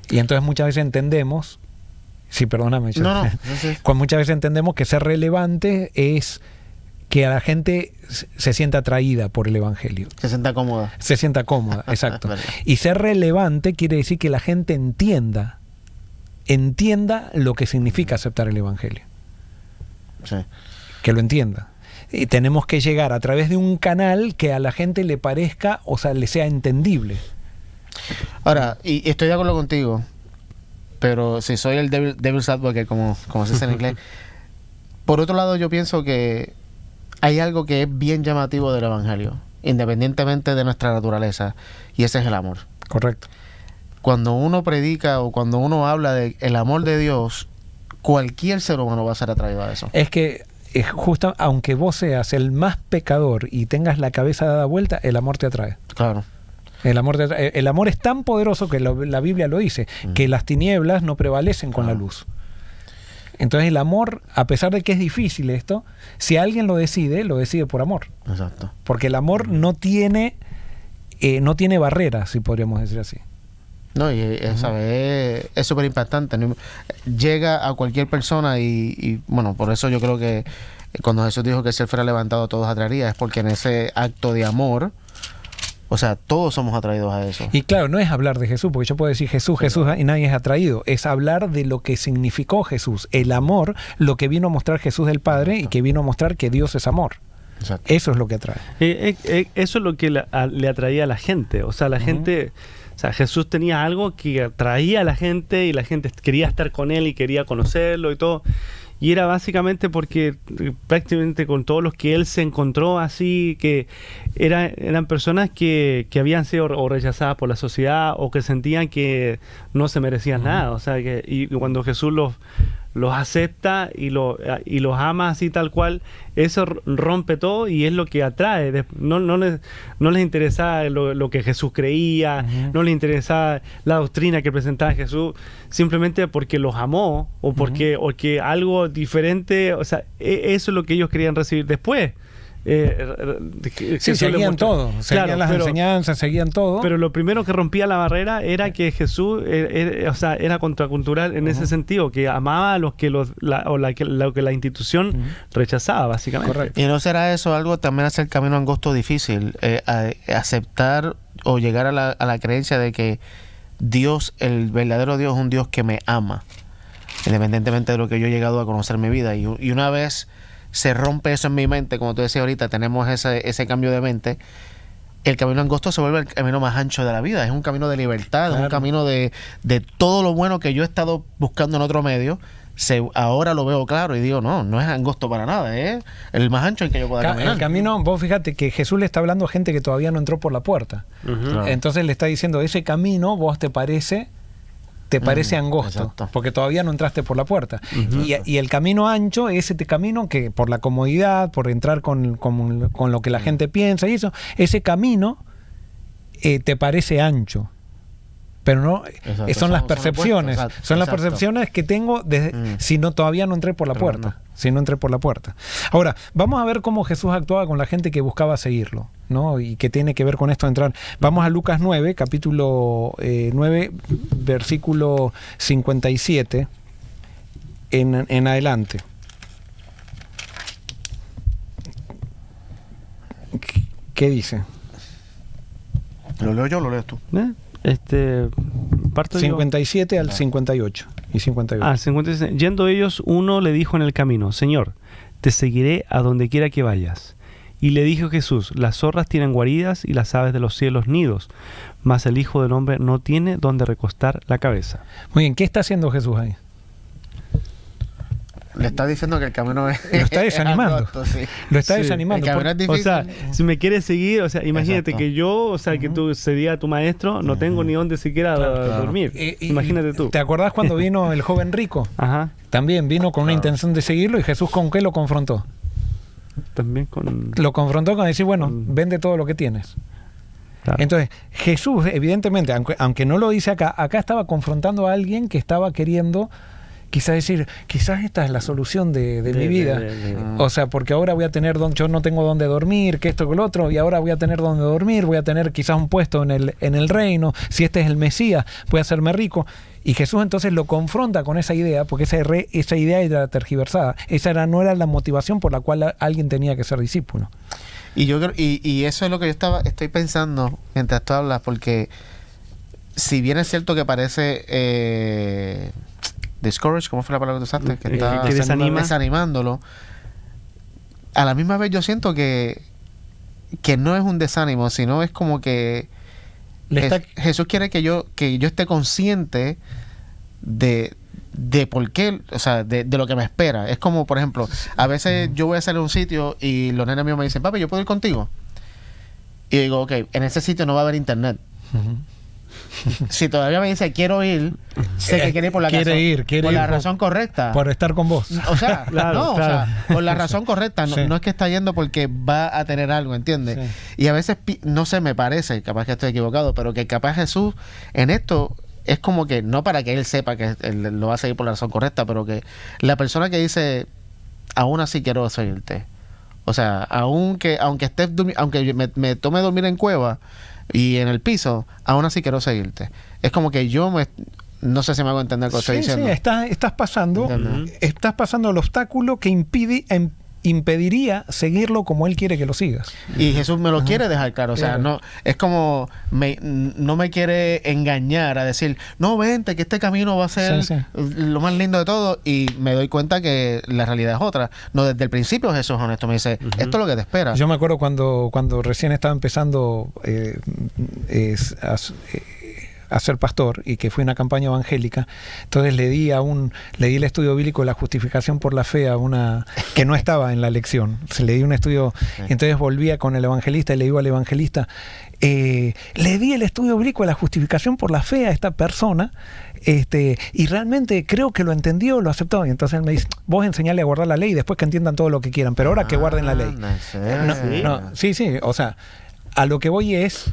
Y entonces muchas veces entendemos, sí, perdóname, No. cuando muchas veces entendemos que ser relevante es que a la gente se sienta atraída por el evangelio. Se sienta cómoda. Se sienta cómoda, exacto. Vale. Y ser relevante quiere decir que la gente entienda lo que significa aceptar el evangelio. Sí. Que lo entienda. Y tenemos que llegar a través de un canal que a la gente le parezca, o sea, le sea entendible. Ahora, y estoy de acuerdo contigo, pero si soy el devil's advocate, como se dice en inglés, por otro lado yo pienso que hay algo que es bien llamativo del evangelio, independientemente de nuestra naturaleza, y ese es el amor. Correcto. Cuando uno predica o cuando uno habla del amor de Dios, cualquier ser humano va a ser atraído a eso. Es que justo, aunque vos seas el más pecador y tengas la cabeza dada vuelta, el amor te atrae. Claro. El amor es tan poderoso que la Biblia lo dice, que las tinieblas no prevalecen con la luz. Entonces el amor, a pesar de que es difícil esto, si alguien lo decide por amor. Exacto. Porque el amor no tiene barreras, si podríamos decir así. No, y ¿sabes? Es súper impactante, ¿no? Llega a cualquier persona y bueno, por eso yo creo que cuando Jesús dijo que si Él fuera levantado todos atraería, es porque en ese acto de amor, o sea, todos somos atraídos a eso. Y claro, no es hablar de Jesús, porque yo puedo decir Jesús y nadie es atraído. Es hablar de lo que significó Jesús, el amor, lo que vino a mostrar Jesús del Padre y que vino a mostrar que Dios es amor. Exacto. Eso es lo que atrae. Eso es lo que le atraía a la gente. O sea, la gente... O sea, Jesús tenía algo que atraía a la gente y la gente quería estar con Él y quería conocerlo y todo. Y era básicamente porque prácticamente con todos los que Él se encontró así, que eran personas que habían sido o rechazadas por la sociedad o que sentían que no se merecían nada. O sea, y cuando Jesús los acepta y los ama así tal cual, eso rompe todo y es lo que atrae. No les interesaba lo que Jesús creía, no les interesaba la doctrina que presentaba Jesús, simplemente porque los amó o porque algo diferente, o sea, eso es lo que ellos querían recibir después. Sí, seguían todo, seguían las enseñanzas, seguían todo. Pero lo primero que rompía la barrera era que Jesús o sea, era contracultural en ese sentido, que amaba a los que lo que la institución rechazaba, básicamente. Correcto. Y no será eso algo también hacer el camino angosto difícil, aceptar o llegar a la creencia de que Dios, el verdadero Dios, es un Dios que me ama, independientemente de lo que yo he llegado a conocer en mi vida. Y una vez se rompe eso en mi mente, como tú decías ahorita, tenemos ese cambio de mente, el camino angosto se vuelve el camino más ancho de la vida. Es un camino de libertad, es un camino de todo lo bueno que yo he estado buscando en otro medio. Ahora lo veo claro y digo, no es angosto para nada, es el más ancho en que yo pueda caminar. El camino, vos fíjate que Jesús le está hablando a gente que todavía no entró por la puerta. Claro. Entonces le está diciendo, ese camino vos te parece angosto, exacto. porque todavía no entraste por la puerta. Y el camino ancho es este camino que por la comodidad, por entrar con lo que la gente piensa y eso, ese camino te parece ancho. Pero no, son las percepciones. Son las percepciones que tengo si todavía no entré por la puerta. No. Si no entré por la puerta. Ahora, vamos a ver cómo Jesús actuaba con la gente que buscaba seguirlo, ¿no? Y que tiene que ver con esto de entrar. Vamos a Lucas 9, capítulo 9, versículo 57 en adelante. ¿Qué dice? ¿Lo leo yo o lo lees tú? Parto 57 yo. al 58 y 58. 57. Yendo ellos, uno le dijo en el camino: Señor, te seguiré a donde quiera que vayas. Y le dijo Jesús, las zorras tienen guaridas y las aves de los cielos nidos, mas el Hijo del Hombre no tiene donde recostar la cabeza. Muy bien, ¿qué está haciendo Jesús ahí? Le está diciendo que el camino es... Lo está desanimando. angosto, sí. Lo está Sí, desanimando. el camino es O difícil. sea, si me quieres seguir, o sea, imagínate Exacto. que yo, o sea, que tú sería tu maestro, no tengo ni dónde siquiera Claro. dormir. Y Imagínate tú. ¿Te acordás cuando vino el joven rico? Ajá, También vino con una intención de seguirlo y Jesús ¿con qué lo confrontó? también con... Lo confrontó con decir, bueno, Mm. vende todo lo que tienes. Claro. Entonces, Jesús, evidentemente, aunque no lo dice acá estaba confrontando a alguien que estaba queriendo quizás decir, quizás esta es la solución de mi vida. O sea, porque ahora voy a tener, yo no tengo dónde dormir, que esto, que lo otro, y ahora voy a tener dónde dormir, voy a tener quizás un puesto en el reino, si este es el Mesías, voy a hacerme rico. Y Jesús entonces lo confronta con esa idea, porque esa idea era tergiversada. Esa no era la motivación por la cual alguien tenía que ser discípulo. Y yo creo, y eso es lo que yo estoy pensando mientras tú hablas, porque si bien es cierto que parece discourage, ¿cómo fue la palabra que tú usaste? Que está que desanima. desanimándolo. A la misma vez yo siento que no es un desánimo, sino es como que Jesús quiere que yo esté consciente de por qué, o sea, de lo que me espera. Es como, por ejemplo, a veces yo voy a salir a un sitio y los nenes míos me dicen, papi, ¿yo puedo ir contigo? Y digo, ok, en ese sitio no va a haber internet. Si todavía me dice quiero ir, sé que quiere ir por la razón correcta. Por estar con vos. O sea, Claro, o sea, por la razón correcta. Sí. No es que está yendo porque va a tener algo, ¿entiendes? Sí. Y a veces, no sé, me parece, capaz que estoy equivocado, pero que capaz Jesús en esto es como que no para que él sepa que él lo va a seguir por la razón correcta, pero que la persona que dice, aún así quiero seguirte. O sea, aunque me tome dormir en cueva y en el piso, aún así quiero seguirte. Es como que no sé si me hago entender lo que estoy diciendo. Sí, estás pasando Entiendo. el obstáculo que impediría seguirlo como él quiere que lo sigas. Y Jesús me lo quiere dejar claro. O sea, Claro. no es como no me quiere engañar a decir, no, vente, que este camino va a ser Sí, lo más lindo de todo. Y me doy cuenta que la realidad es otra. No, desde el principio Jesús es honesto. Me dice, esto es lo que te espera. Yo me acuerdo cuando recién estaba empezando a ser pastor y que fui a una campaña evangélica, entonces le di el estudio bíblico de la justificación por la fe a una que no estaba en la lección. Le di un estudio, entonces volvía con el evangelista y le digo al evangelista, le di el estudio bíblico de la justificación por la fe a esta persona, y realmente creo que lo entendió, lo aceptó. Y entonces él me dice, vos enseñale a guardar la ley y después que entiendan todo lo que quieran, pero ahora que guarden la ley. Sí, o sea, a lo que voy es,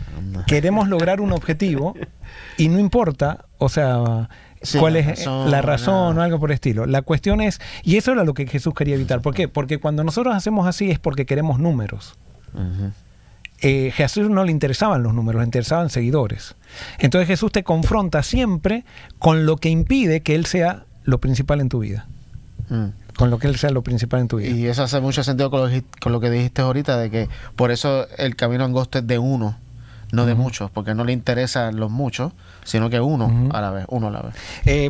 queremos lograr un objetivo y no importa, o sea, Sí, cuál la es razón, la razón nada. o algo por el estilo. La cuestión es, y eso era lo que Jesús quería evitar. ¿Por qué? Porque cuando nosotros hacemos así es porque queremos números. Ujú. Jesús no le interesaban los números, le interesaban seguidores. Entonces Jesús te confronta siempre con lo que impide que Él sea lo principal en tu vida. Mm. Con lo que Él sea lo principal en tu vida. Y eso hace mucho sentido con lo que dijiste ahorita, de que por eso el camino angosto es de uno, no de muchos, porque no le interesan los muchos, sino que uno a la vez.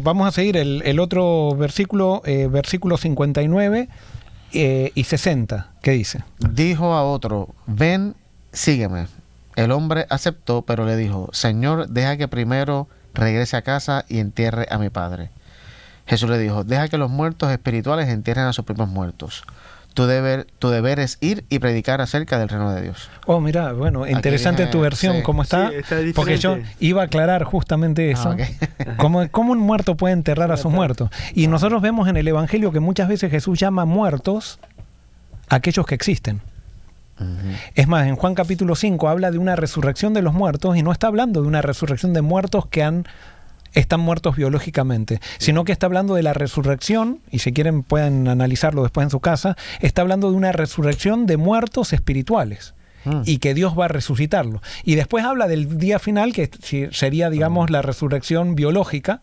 Vamos a seguir el otro versículo, versículo 59 y 60. ¿Qué dice? Dijo a otro, ven, sígueme. El hombre aceptó, pero le dijo, Señor, deja que primero regrese a casa y entierre a mi padre. Jesús le dijo, deja que los muertos espirituales entierren a sus propios muertos. Tu deber es ir y predicar acerca del reino de Dios. Oh, mira, bueno, interesante dije, tu versión, sí. ¿cómo está? Sí, está diferente. Porque yo iba a aclarar justamente eso. ok. ¿Cómo un muerto puede enterrar a sus muertos? Y nosotros vemos en el Evangelio que muchas veces Jesús llama muertos a aquellos que existen. Es más, en Juan capítulo 5 habla de una resurrección de los muertos y no está hablando de una resurrección de muertos que están muertos biológicamente, sino que está hablando de la resurrección, y si quieren pueden analizarlo después en su casa, está hablando de una resurrección de muertos espirituales y que Dios va a resucitarlo. Y después habla del día final, que sería, digamos, la resurrección biológica,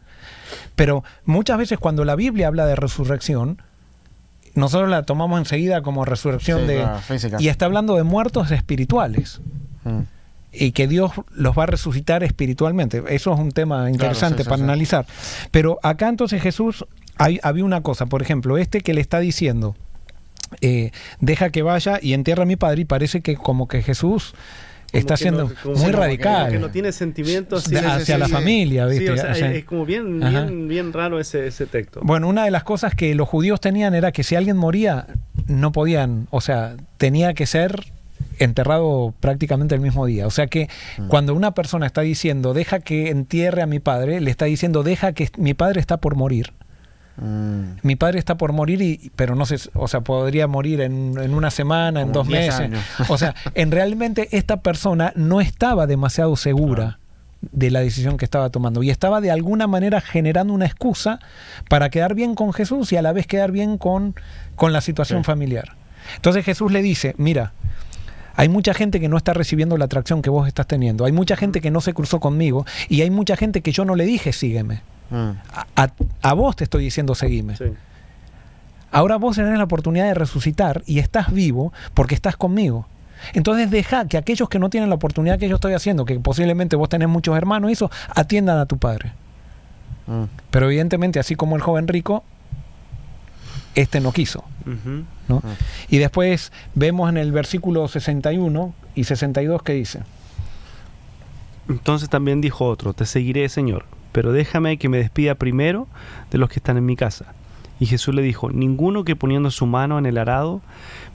pero muchas veces cuando la Biblia habla de resurrección, nosotros la tomamos enseguida como resurrección Sí, claro, física. y está hablando de muertos espirituales. Y que Dios los va a resucitar espiritualmente. Eso es un tema interesante para analizar. Pero acá entonces Jesús, había una cosa, por ejemplo, que le está diciendo, deja que vaya y entierre a mi padre, y parece que como que Jesús está siendo muy radical. Que no tiene sentimientos hacia la familia, ¿viste? Sí, o sea, es como bien raro ese texto. Bueno, una de las cosas que los judíos tenían era que si alguien moría, no podían, o sea, tenía que ser enterrado prácticamente el mismo día. O sea que cuando una persona está diciendo, deja que entierre a mi padre, le está diciendo, deja que mi padre está por morir. Mi padre está por morir, pero no sé, o sea, podría morir en una semana, en 2 meses. Años. O sea, realmente esta persona no estaba demasiado segura de la decisión que estaba tomando, y estaba de alguna manera generando una excusa para quedar bien con Jesús y a la vez quedar bien con la situación familiar. Entonces Jesús le dice, mira, hay mucha gente que no está recibiendo la atracción que vos estás teniendo, hay mucha gente que no se cruzó conmigo, y hay mucha gente que yo no le dije sígueme. A vos te estoy diciendo seguime. Sí. Ahora vos tenés la oportunidad de resucitar y estás vivo porque estás conmigo. Entonces deja que aquellos que no tienen la oportunidad que yo estoy haciendo, que posiblemente vos tenés muchos hermanos, eso, atiendan a tu padre. Pero evidentemente, así como el joven rico, no quiso. ¿No? Y después vemos en el versículo 61 y 62 que dice: entonces también dijo otro, te seguiré, Señor, pero déjame que me despida primero de los que están en mi casa. Y Jesús le dijo, ninguno que poniendo su mano en el arado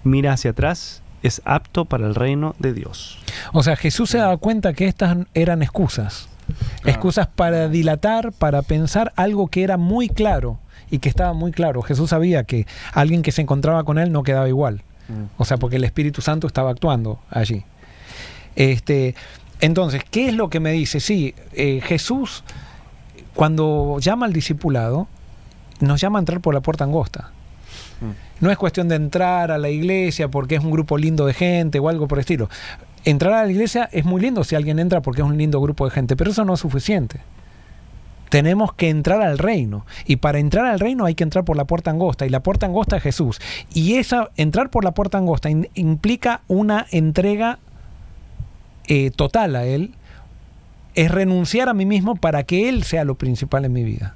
mira hacia atrás es apto para el reino de Dios. O sea, Jesús se daba cuenta que estas eran excusas. Excusas para dilatar, para pensar algo que era muy claro y que estaba muy claro. Jesús sabía que alguien que se encontraba con él no quedaba igual. O sea, porque el Espíritu Santo estaba actuando allí. Entonces, ¿qué es lo que me dice? Sí, Jesús, cuando llama al discipulado, nos llama a entrar por la puerta angosta. No es cuestión de entrar a la iglesia porque es un grupo lindo de gente o algo por el estilo. Entrar a la iglesia es muy lindo si alguien entra porque es un lindo grupo de gente, pero eso no es suficiente. Tenemos que entrar al reino, y para entrar al reino hay que entrar por la puerta angosta, y la puerta angosta es Jesús. Y entrar por la puerta angosta implica una entrega total a Él, es renunciar a mí mismo para que Él sea lo principal en mi vida.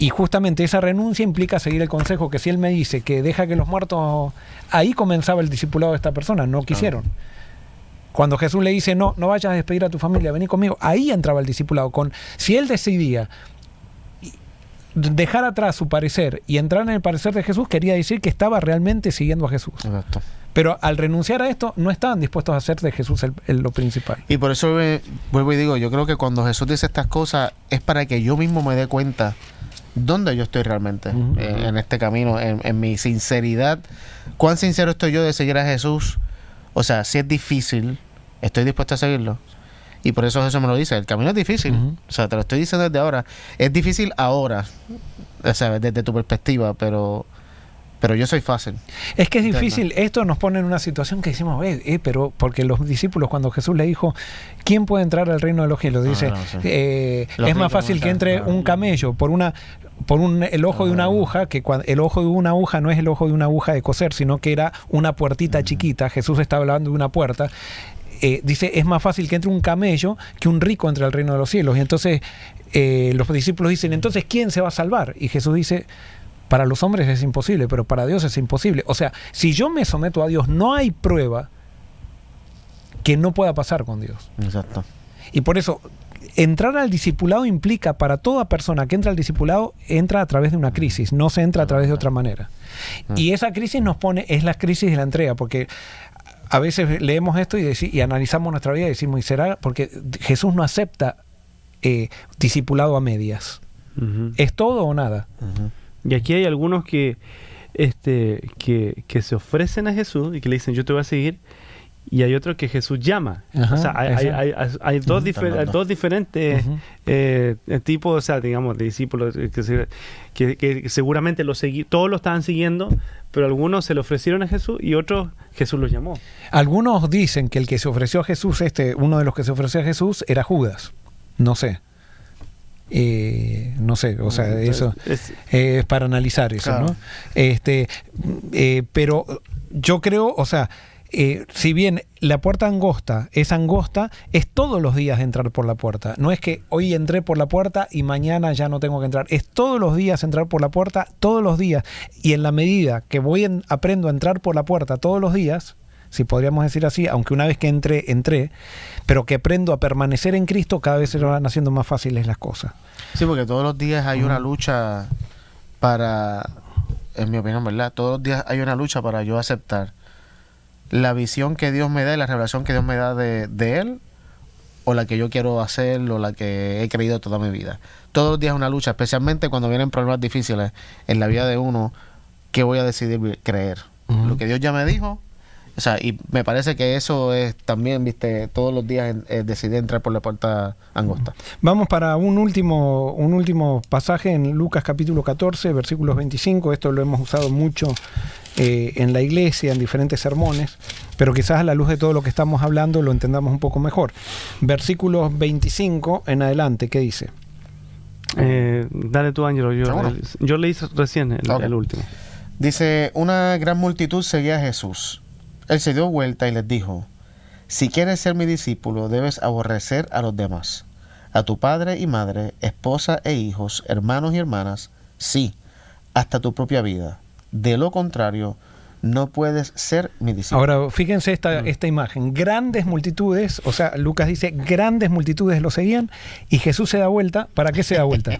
Y justamente esa renuncia implica seguir el consejo, que si Él me dice que deja que los muertos... Ahí comenzaba el discipulado de esta persona, no quisieron. Cuando Jesús le dice, no vayas a despedir a tu familia, vení conmigo, ahí entraba el discipulado. Si Él decidía dejar atrás su parecer y entrar en el parecer de Jesús, quería decir que estaba realmente siguiendo a Jesús. Exacto. Pero al renunciar a esto, no estaban dispuestos a hacer de Jesús lo principal. Y por eso vuelvo y digo, yo creo que cuando Jesús dice estas cosas es para que yo mismo me dé cuenta dónde yo estoy realmente en este camino, en mi sinceridad. ¿Cuán sincero estoy yo de seguir a Jesús? O sea, si es difícil, ¿estoy dispuesto a seguirlo? Y por eso Jesús me lo dice, el camino es difícil. O sea, te lo estoy diciendo desde ahora. Es difícil ahora, o sea, desde tu perspectiva, pero yo soy fácil. Es que es difícil. Esto nos pone en una situación que decimos, pero porque los discípulos, cuando Jesús le dijo, ¿quién puede entrar al reino de los cielos? Dice, es más fácil que entre un camello por el ojo de una aguja, que el ojo de una aguja no es el ojo de una aguja de coser, sino que era una puertita chiquita. Jesús está hablando de una puerta. Dice, es más fácil que entre un camello que un rico entre al reino de los cielos. Y entonces los discípulos dicen, entonces, ¿quién se va a salvar? Y Jesús dice, para los hombres es imposible, pero para Dios es imposible. O sea, si yo me someto a Dios, no hay prueba que no pueda pasar con Dios. Exacto. Y por eso, entrar al discipulado implica, para toda persona que entra al discipulado, entra a través de una crisis, no se entra a través de otra manera. Y esa crisis es la crisis de la entrega, porque a veces leemos esto y analizamos nuestra vida y decimos, ¿y será? Porque Jesús no acepta discipulado a medias. ¿Es todo o nada? Y aquí hay algunos que se ofrecen a Jesús y que le dicen, yo te voy a seguir, y hay otros que Jesús llama. O sea, hay dos diferentes tipos, o sea, digamos, de discípulos que seguramente todos lo estaban siguiendo, pero algunos se le ofrecieron a Jesús y otros Jesús los llamó. Algunos dicen que el que se ofreció a Jesús, uno de los que se ofreció a Jesús era Judas. No sé. No sé, o sea, eso es para analizar eso, claro. ¿No? Pero yo creo, o sea, si bien la puerta angosta, es todos los días entrar por la puerta. No es que hoy entré por la puerta y mañana ya no tengo que entrar. Es todos los días entrar por la puerta, todos los días. Y en la medida que aprendo a entrar por la puerta todos los días, si podríamos decir así, aunque una vez que entré, pero que aprendo a permanecer en Cristo, cada vez se van haciendo más fáciles las cosas. Sí, porque todos los días hay una lucha para, en mi opinión, ¿verdad? Todos los días hay una lucha para yo aceptar la visión que Dios me da y la revelación que Dios me da de Él, o la que yo quiero hacer, o la que he creído toda mi vida. Todos los días es una lucha, especialmente cuando vienen problemas difíciles en la vida de uno, ¿qué voy a decidir creer? Lo que Dios ya me dijo. O sea, y me parece que eso es también, viste, todos los días decidir entrar por la puerta angosta. Vamos para un último pasaje en Lucas capítulo 14, versículos 25. Esto lo hemos usado mucho en la iglesia, en diferentes sermones, pero quizás a la luz de todo lo que estamos hablando lo entendamos un poco mejor. Versículos 25 en adelante, ¿qué dice? Dale tú, Ángelo. Yo leí recién el último. Dice, una gran multitud seguía a Jesús. Él se dio vuelta y les dijo, si quieres ser mi discípulo, debes aborrecer a los demás, a tu padre y madre, esposa e hijos, hermanos y hermanas, sí, hasta tu propia vida. De lo contrario, no puedes ser mi discípulo. Ahora, fíjense esta imagen. Grandes multitudes, o sea, Lucas dice, grandes multitudes lo seguían, y Jesús se da vuelta. ¿Para qué se da vuelta?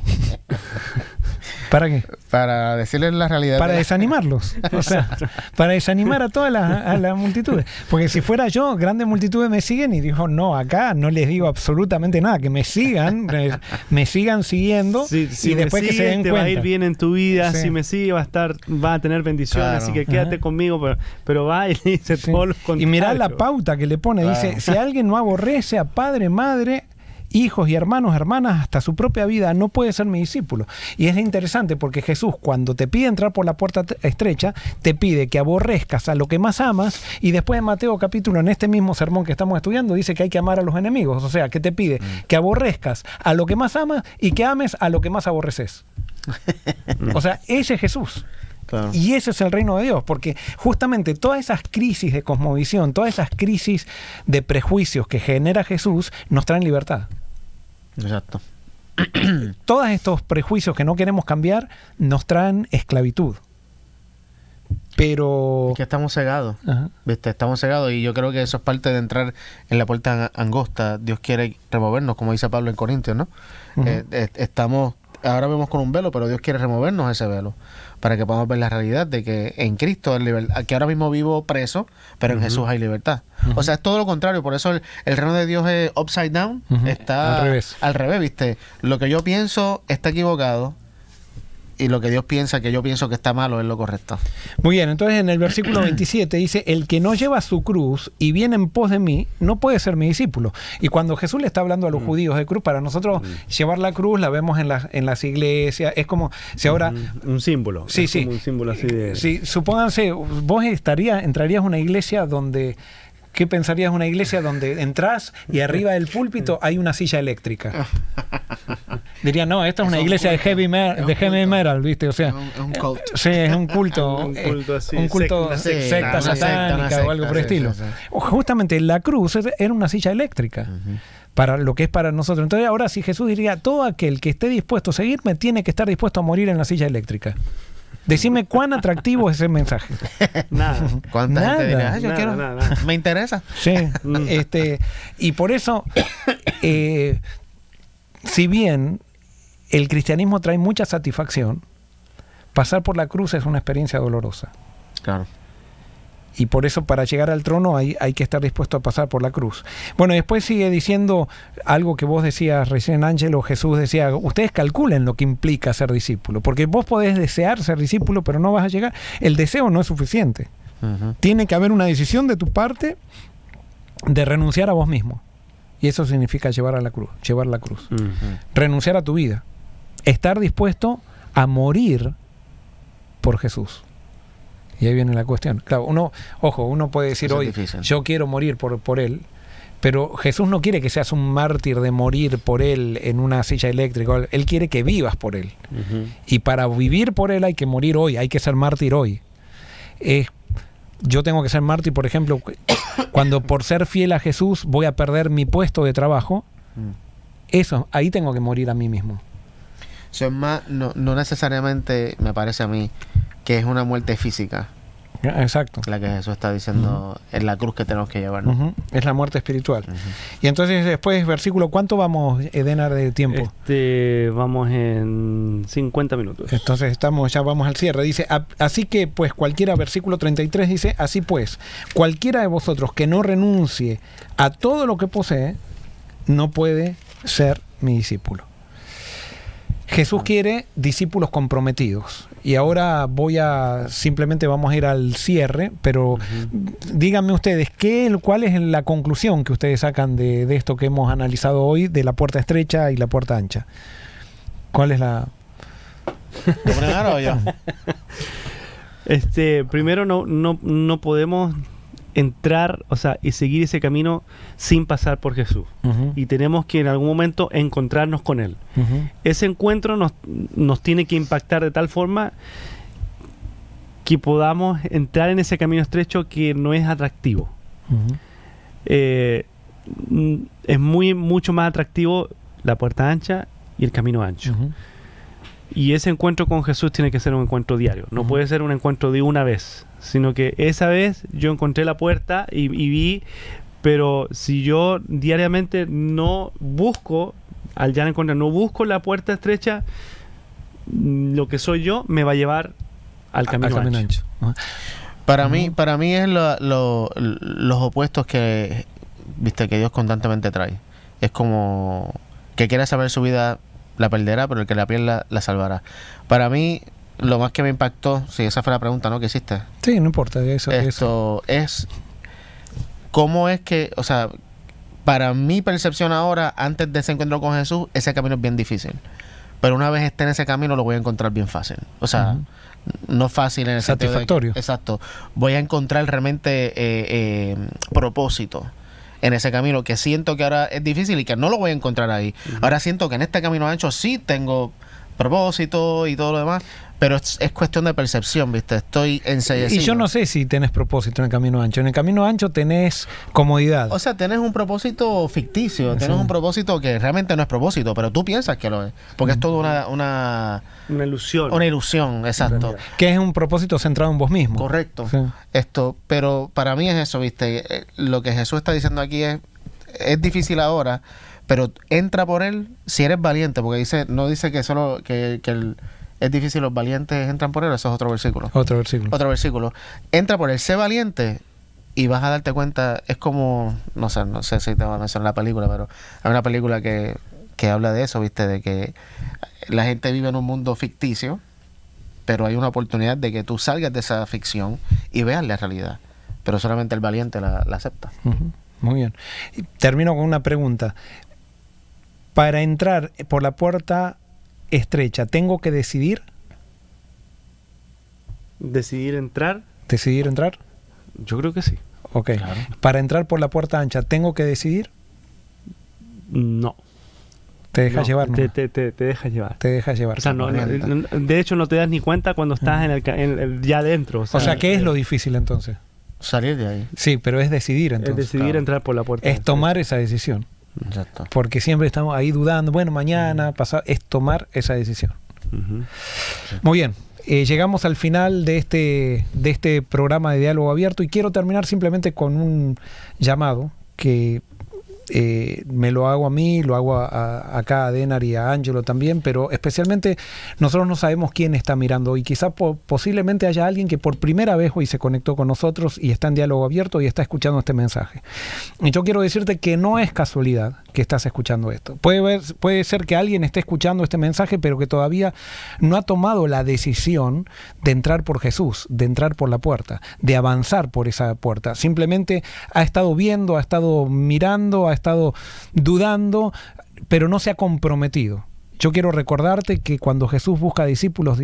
¿Para qué? Para decirles la realidad. Para desanimarlos. O sea, para desanimar a todas las multitudes. Porque si fuera yo, grandes multitudes me siguen, y dijo, no, acá no les digo absolutamente nada, que me sigan siguiendo, y después que se den te cuenta. va a ir bien en tu vida, Sí. si me sigue va a tener bendiciones, Claro. así que quédate conmigo, pero va y le dice Sí. todos los Y contrarios. mirá la pauta que le pone, Claro. dice, si alguien no aborrece a padre, madre, hijos y hermanos, hermanas, hasta su propia vida, no puede ser mi discípulo. Y es interesante porque Jesús, cuando te pide entrar por la puerta estrecha, te pide que aborrezcas a lo que más amas, y después en Mateo capítulo, en este mismo sermón que estamos estudiando, dice que hay que amar a los enemigos. O sea, que te pide que aborrezcas a lo que más amas y que ames a lo que más aborreces. O sea, ese es Jesús. Claro. Y ese es el reino de Dios, porque justamente todas esas crisis de cosmovisión, todas esas crisis de prejuicios que genera Jesús, nos traen libertad. Exacto. Todos estos prejuicios que no queremos cambiar nos traen esclavitud. Pero... Que estamos cegados. Ajá. ¿Viste? Estamos cegados, y yo creo que eso es parte de entrar en la puerta angosta. Dios quiere removernos, como dice Pablo en Corintios, ¿no? Ujú. Estamos, ahora vemos con un velo, pero Dios quiere removernos ese velo para que podamos ver la realidad de que en Cristo hay libertad, que ahora mismo vivo preso, pero en Jesús hay libertad. O sea, es todo lo contrario. Por eso el reino de Dios es upside down, está al revés, ¿viste? Lo que yo pienso está equivocado, y lo que Dios piensa, que yo pienso que está malo, es lo correcto. Muy bien, entonces en el versículo 27 dice, el que no lleva su cruz y viene en pos de mí, no puede ser mi discípulo. Y cuando Jesús le está hablando a los judíos de cruz, para nosotros llevar la cruz la vemos en las iglesias, es como si ahora... Un símbolo. Sí, es sí. como un símbolo así de... Sí, supónganse, vos entrarías a una iglesia donde... ¿Qué pensarías? Una iglesia donde entras y arriba del púlpito hay una silla eléctrica. Dirían, no, esta es una iglesia de heavy metal, ¿viste? O sea, Es un cult. sí, es un culto. Un culto así, un culto una secta secta, satánica o algo por el sí, estilo. sí, sí. Justamente la cruz era una silla eléctrica. Para lo que es para nosotros. Entonces ahora si Jesús diría, todo aquel que esté dispuesto a seguirme tiene que estar dispuesto a morir en la silla eléctrica. Decime cuán atractivo es ese mensaje. Nada. ¿Cuánta Nada. gente dirá, yo Nada, quiero, nada. me interesa? Sí. Y por eso, si bien el cristianismo trae mucha satisfacción, pasar por la cruz es una experiencia dolorosa. Claro. Y por eso para llegar al trono hay que estar dispuesto a pasar por la cruz. Bueno, después sigue diciendo algo que vos decías recién, Ángelo. Jesús decía, ustedes calculen lo que implica ser discípulo, porque vos podés desear ser discípulo, pero no vas a llegar. El deseo no es suficiente. Tiene que haber una decisión de tu parte de renunciar a vos mismo. Y eso significa llevar la cruz. Renunciar a tu vida. Estar dispuesto a morir por Jesús. Y ahí viene la cuestión. Claro, uno puede decir Eso es hoy, difícil. yo quiero morir por Él, pero Jesús no quiere que seas un mártir de morir por Él en una silla eléctrica. Él quiere que vivas por Él. Y para vivir por Él hay que morir hoy, hay que ser mártir hoy. yo tengo que ser mártir, por ejemplo, cuando por ser fiel a Jesús voy a perder mi puesto de trabajo, eso, ahí tengo que morir a mí mismo. Eso es más, no necesariamente me parece a mí que es una muerte física. Exacto. La que Jesús está diciendo en la cruz que tenemos que llevar, ¿no? Es la muerte espiritual. Y entonces después, versículo, ¿cuánto vamos, Edenar, de tiempo? Vamos en 50 minutos. Entonces ya vamos al cierre. Dice, así que pues cualquiera, versículo 33 dice, así pues, cualquiera de vosotros que no renuncie a todo lo que posee, no puede ser mi discípulo. Jesús quiere discípulos comprometidos. Y ahora simplemente vamos a ir al cierre, pero díganme ustedes, ¿cuál es la conclusión que ustedes sacan de esto que hemos analizado hoy, de la puerta estrecha y la puerta ancha? ¿Cuál es la...? ¿Lo primero o yo? Primero no podemos entrar, y seguir ese camino sin pasar por Jesús. Y tenemos que en algún momento encontrarnos con Él. Ese encuentro nos tiene que impactar de tal forma que podamos entrar en ese camino estrecho que no es atractivo. Es mucho más atractivo la puerta ancha y el camino ancho. Y ese encuentro con Jesús tiene que ser un encuentro diario. No puede ser un encuentro de una vez, sino que esa vez yo encontré la puerta y vi, pero si yo diariamente no busco, al ya encontrar, no busco la puerta estrecha, lo que soy yo me va a llevar al camino ancho. Para mí es los opuestos que Dios constantemente trae. Es como que quiera saber su vida, la perderá, pero el que la pierda la salvará. Para mí, lo más que me impactó, si esa fue la pregunta, ¿no? ¿Qué hiciste? Sí, no importa. Eso es cómo es que, para mi percepción ahora, antes de ese encuentro con Jesús, ese camino es bien difícil. Pero una vez esté en ese camino, lo voy a encontrar bien fácil. No fácil en el satisfactorio. Exacto. Voy a encontrar realmente propósito en ese camino, que siento que ahora es difícil y que no lo voy a encontrar ahí. Ahora siento que en este camino ancho sí tengo propósito y todo lo demás, pero es cuestión de percepción, ¿viste? Estoy enseguecido. Y yo no sé si tenés propósito en el camino ancho. En el camino ancho tenés comodidad. Tenés un propósito ficticio, tenés un propósito que realmente no es propósito, pero tú piensas que lo es, porque es toda una ilusión. Una ilusión, exacto. Que es un propósito centrado en vos mismo. Correcto. Sí. Pero para mí es eso, ¿viste? Lo que Jesús está diciendo aquí es difícil ahora, pero entra por él si eres valiente, porque no dice que solo es difícil, los valientes entran por él. Eso es otro versículo. Otro versículo. Entra por él, sé valiente y vas a darte cuenta. Es como, no sé si te va a mencionar la película, pero hay una película que habla de eso, ¿viste? De que la gente vive en un mundo ficticio, pero hay una oportunidad de que tú salgas de esa ficción y veas la realidad, pero solamente el valiente la acepta. Muy bien. Y termino con una pregunta. Para entrar por la puerta estrecha, ¿tengo que decidir? ¿Decidir entrar? ¿Decidir entrar? Yo creo que sí. Ok. Claro. Para entrar por la puerta ancha, ¿tengo que decidir? No. ¿Te dejas llevar? Te dejas llevar. Te dejas llevar. De hecho, no te das ni cuenta cuando estás ya adentro. ¿Qué es lo difícil entonces? Salir de ahí. Sí, pero es decidir entonces. Es decidir entrar por la puerta. Es tomar esa decisión. Exacto. Porque siempre estamos ahí dudando, mañana, pasado, es tomar esa decisión. Muy bien. Llegamos al final de este programa de Diálogo Abierto y quiero terminar simplemente con un llamado que me lo hago a mí, lo hago acá a Denar y a Ángelo también, pero especialmente nosotros no sabemos quién está mirando y quizá posiblemente haya alguien que por primera vez hoy se conectó con nosotros y está en Diálogo Abierto y está escuchando este mensaje. Y yo quiero decirte que no es casualidad que estás escuchando esto. Puede ser que alguien esté escuchando este mensaje, pero que todavía no ha tomado la decisión de entrar por Jesús, de entrar por la puerta, de avanzar por esa puerta. Simplemente ha estado viendo, ha estado mirando, ha estado dudando, pero no se ha comprometido. Yo quiero recordarte que cuando Jesús busca discípulos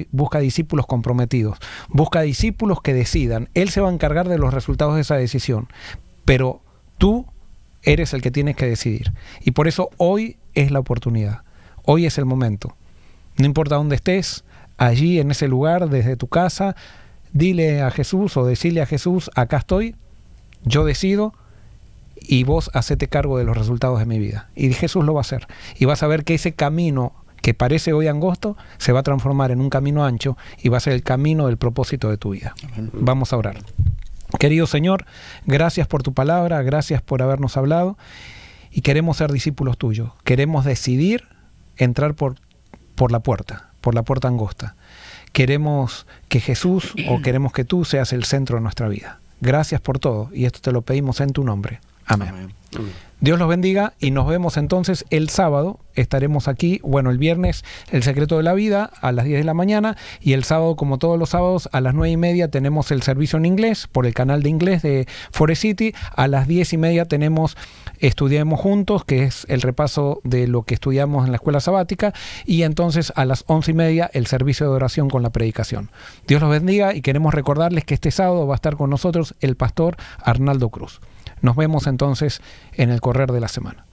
comprometidos, busca discípulos que decidan. Él se va a encargar de los resultados de esa decisión, pero tú eres el que tienes que decidir. Y por eso hoy es la oportunidad, hoy es el momento. No importa dónde estés, allí en ese lugar, desde tu casa, dile a Jesús o decirle a Jesús, acá estoy, yo decido, y vos hacete cargo de los resultados de mi vida. Y Jesús lo va a hacer. Y vas a ver que ese camino que parece hoy angosto se va a transformar en un camino ancho y va a ser el camino del propósito de tu vida. Vamos a orar. Querido Señor, gracias por tu palabra, gracias por habernos hablado, y queremos ser discípulos tuyos. Queremos decidir entrar por la puerta angosta. Queremos que Jesús, o queremos que tú seas el centro de nuestra vida. Gracias por todo, y esto te lo pedimos en tu nombre. Amén. Amén. Dios los bendiga, y nos vemos entonces el sábado. Estaremos aquí, el viernes, El Secreto de la Vida, a las 10 de la mañana, y el sábado, como todos los sábados, a las 9:30 tenemos el servicio en inglés por el canal de inglés de Forest City. A las 10:30 tenemos Estudiemos Juntos, que es el repaso de lo que estudiamos en la escuela sabática, y entonces a las 11:30 el servicio de oración con la predicación. Dios los bendiga, y queremos recordarles que este sábado va a estar con nosotros el pastor Arnaldo Cruz. Nos vemos entonces en el correr de la semana.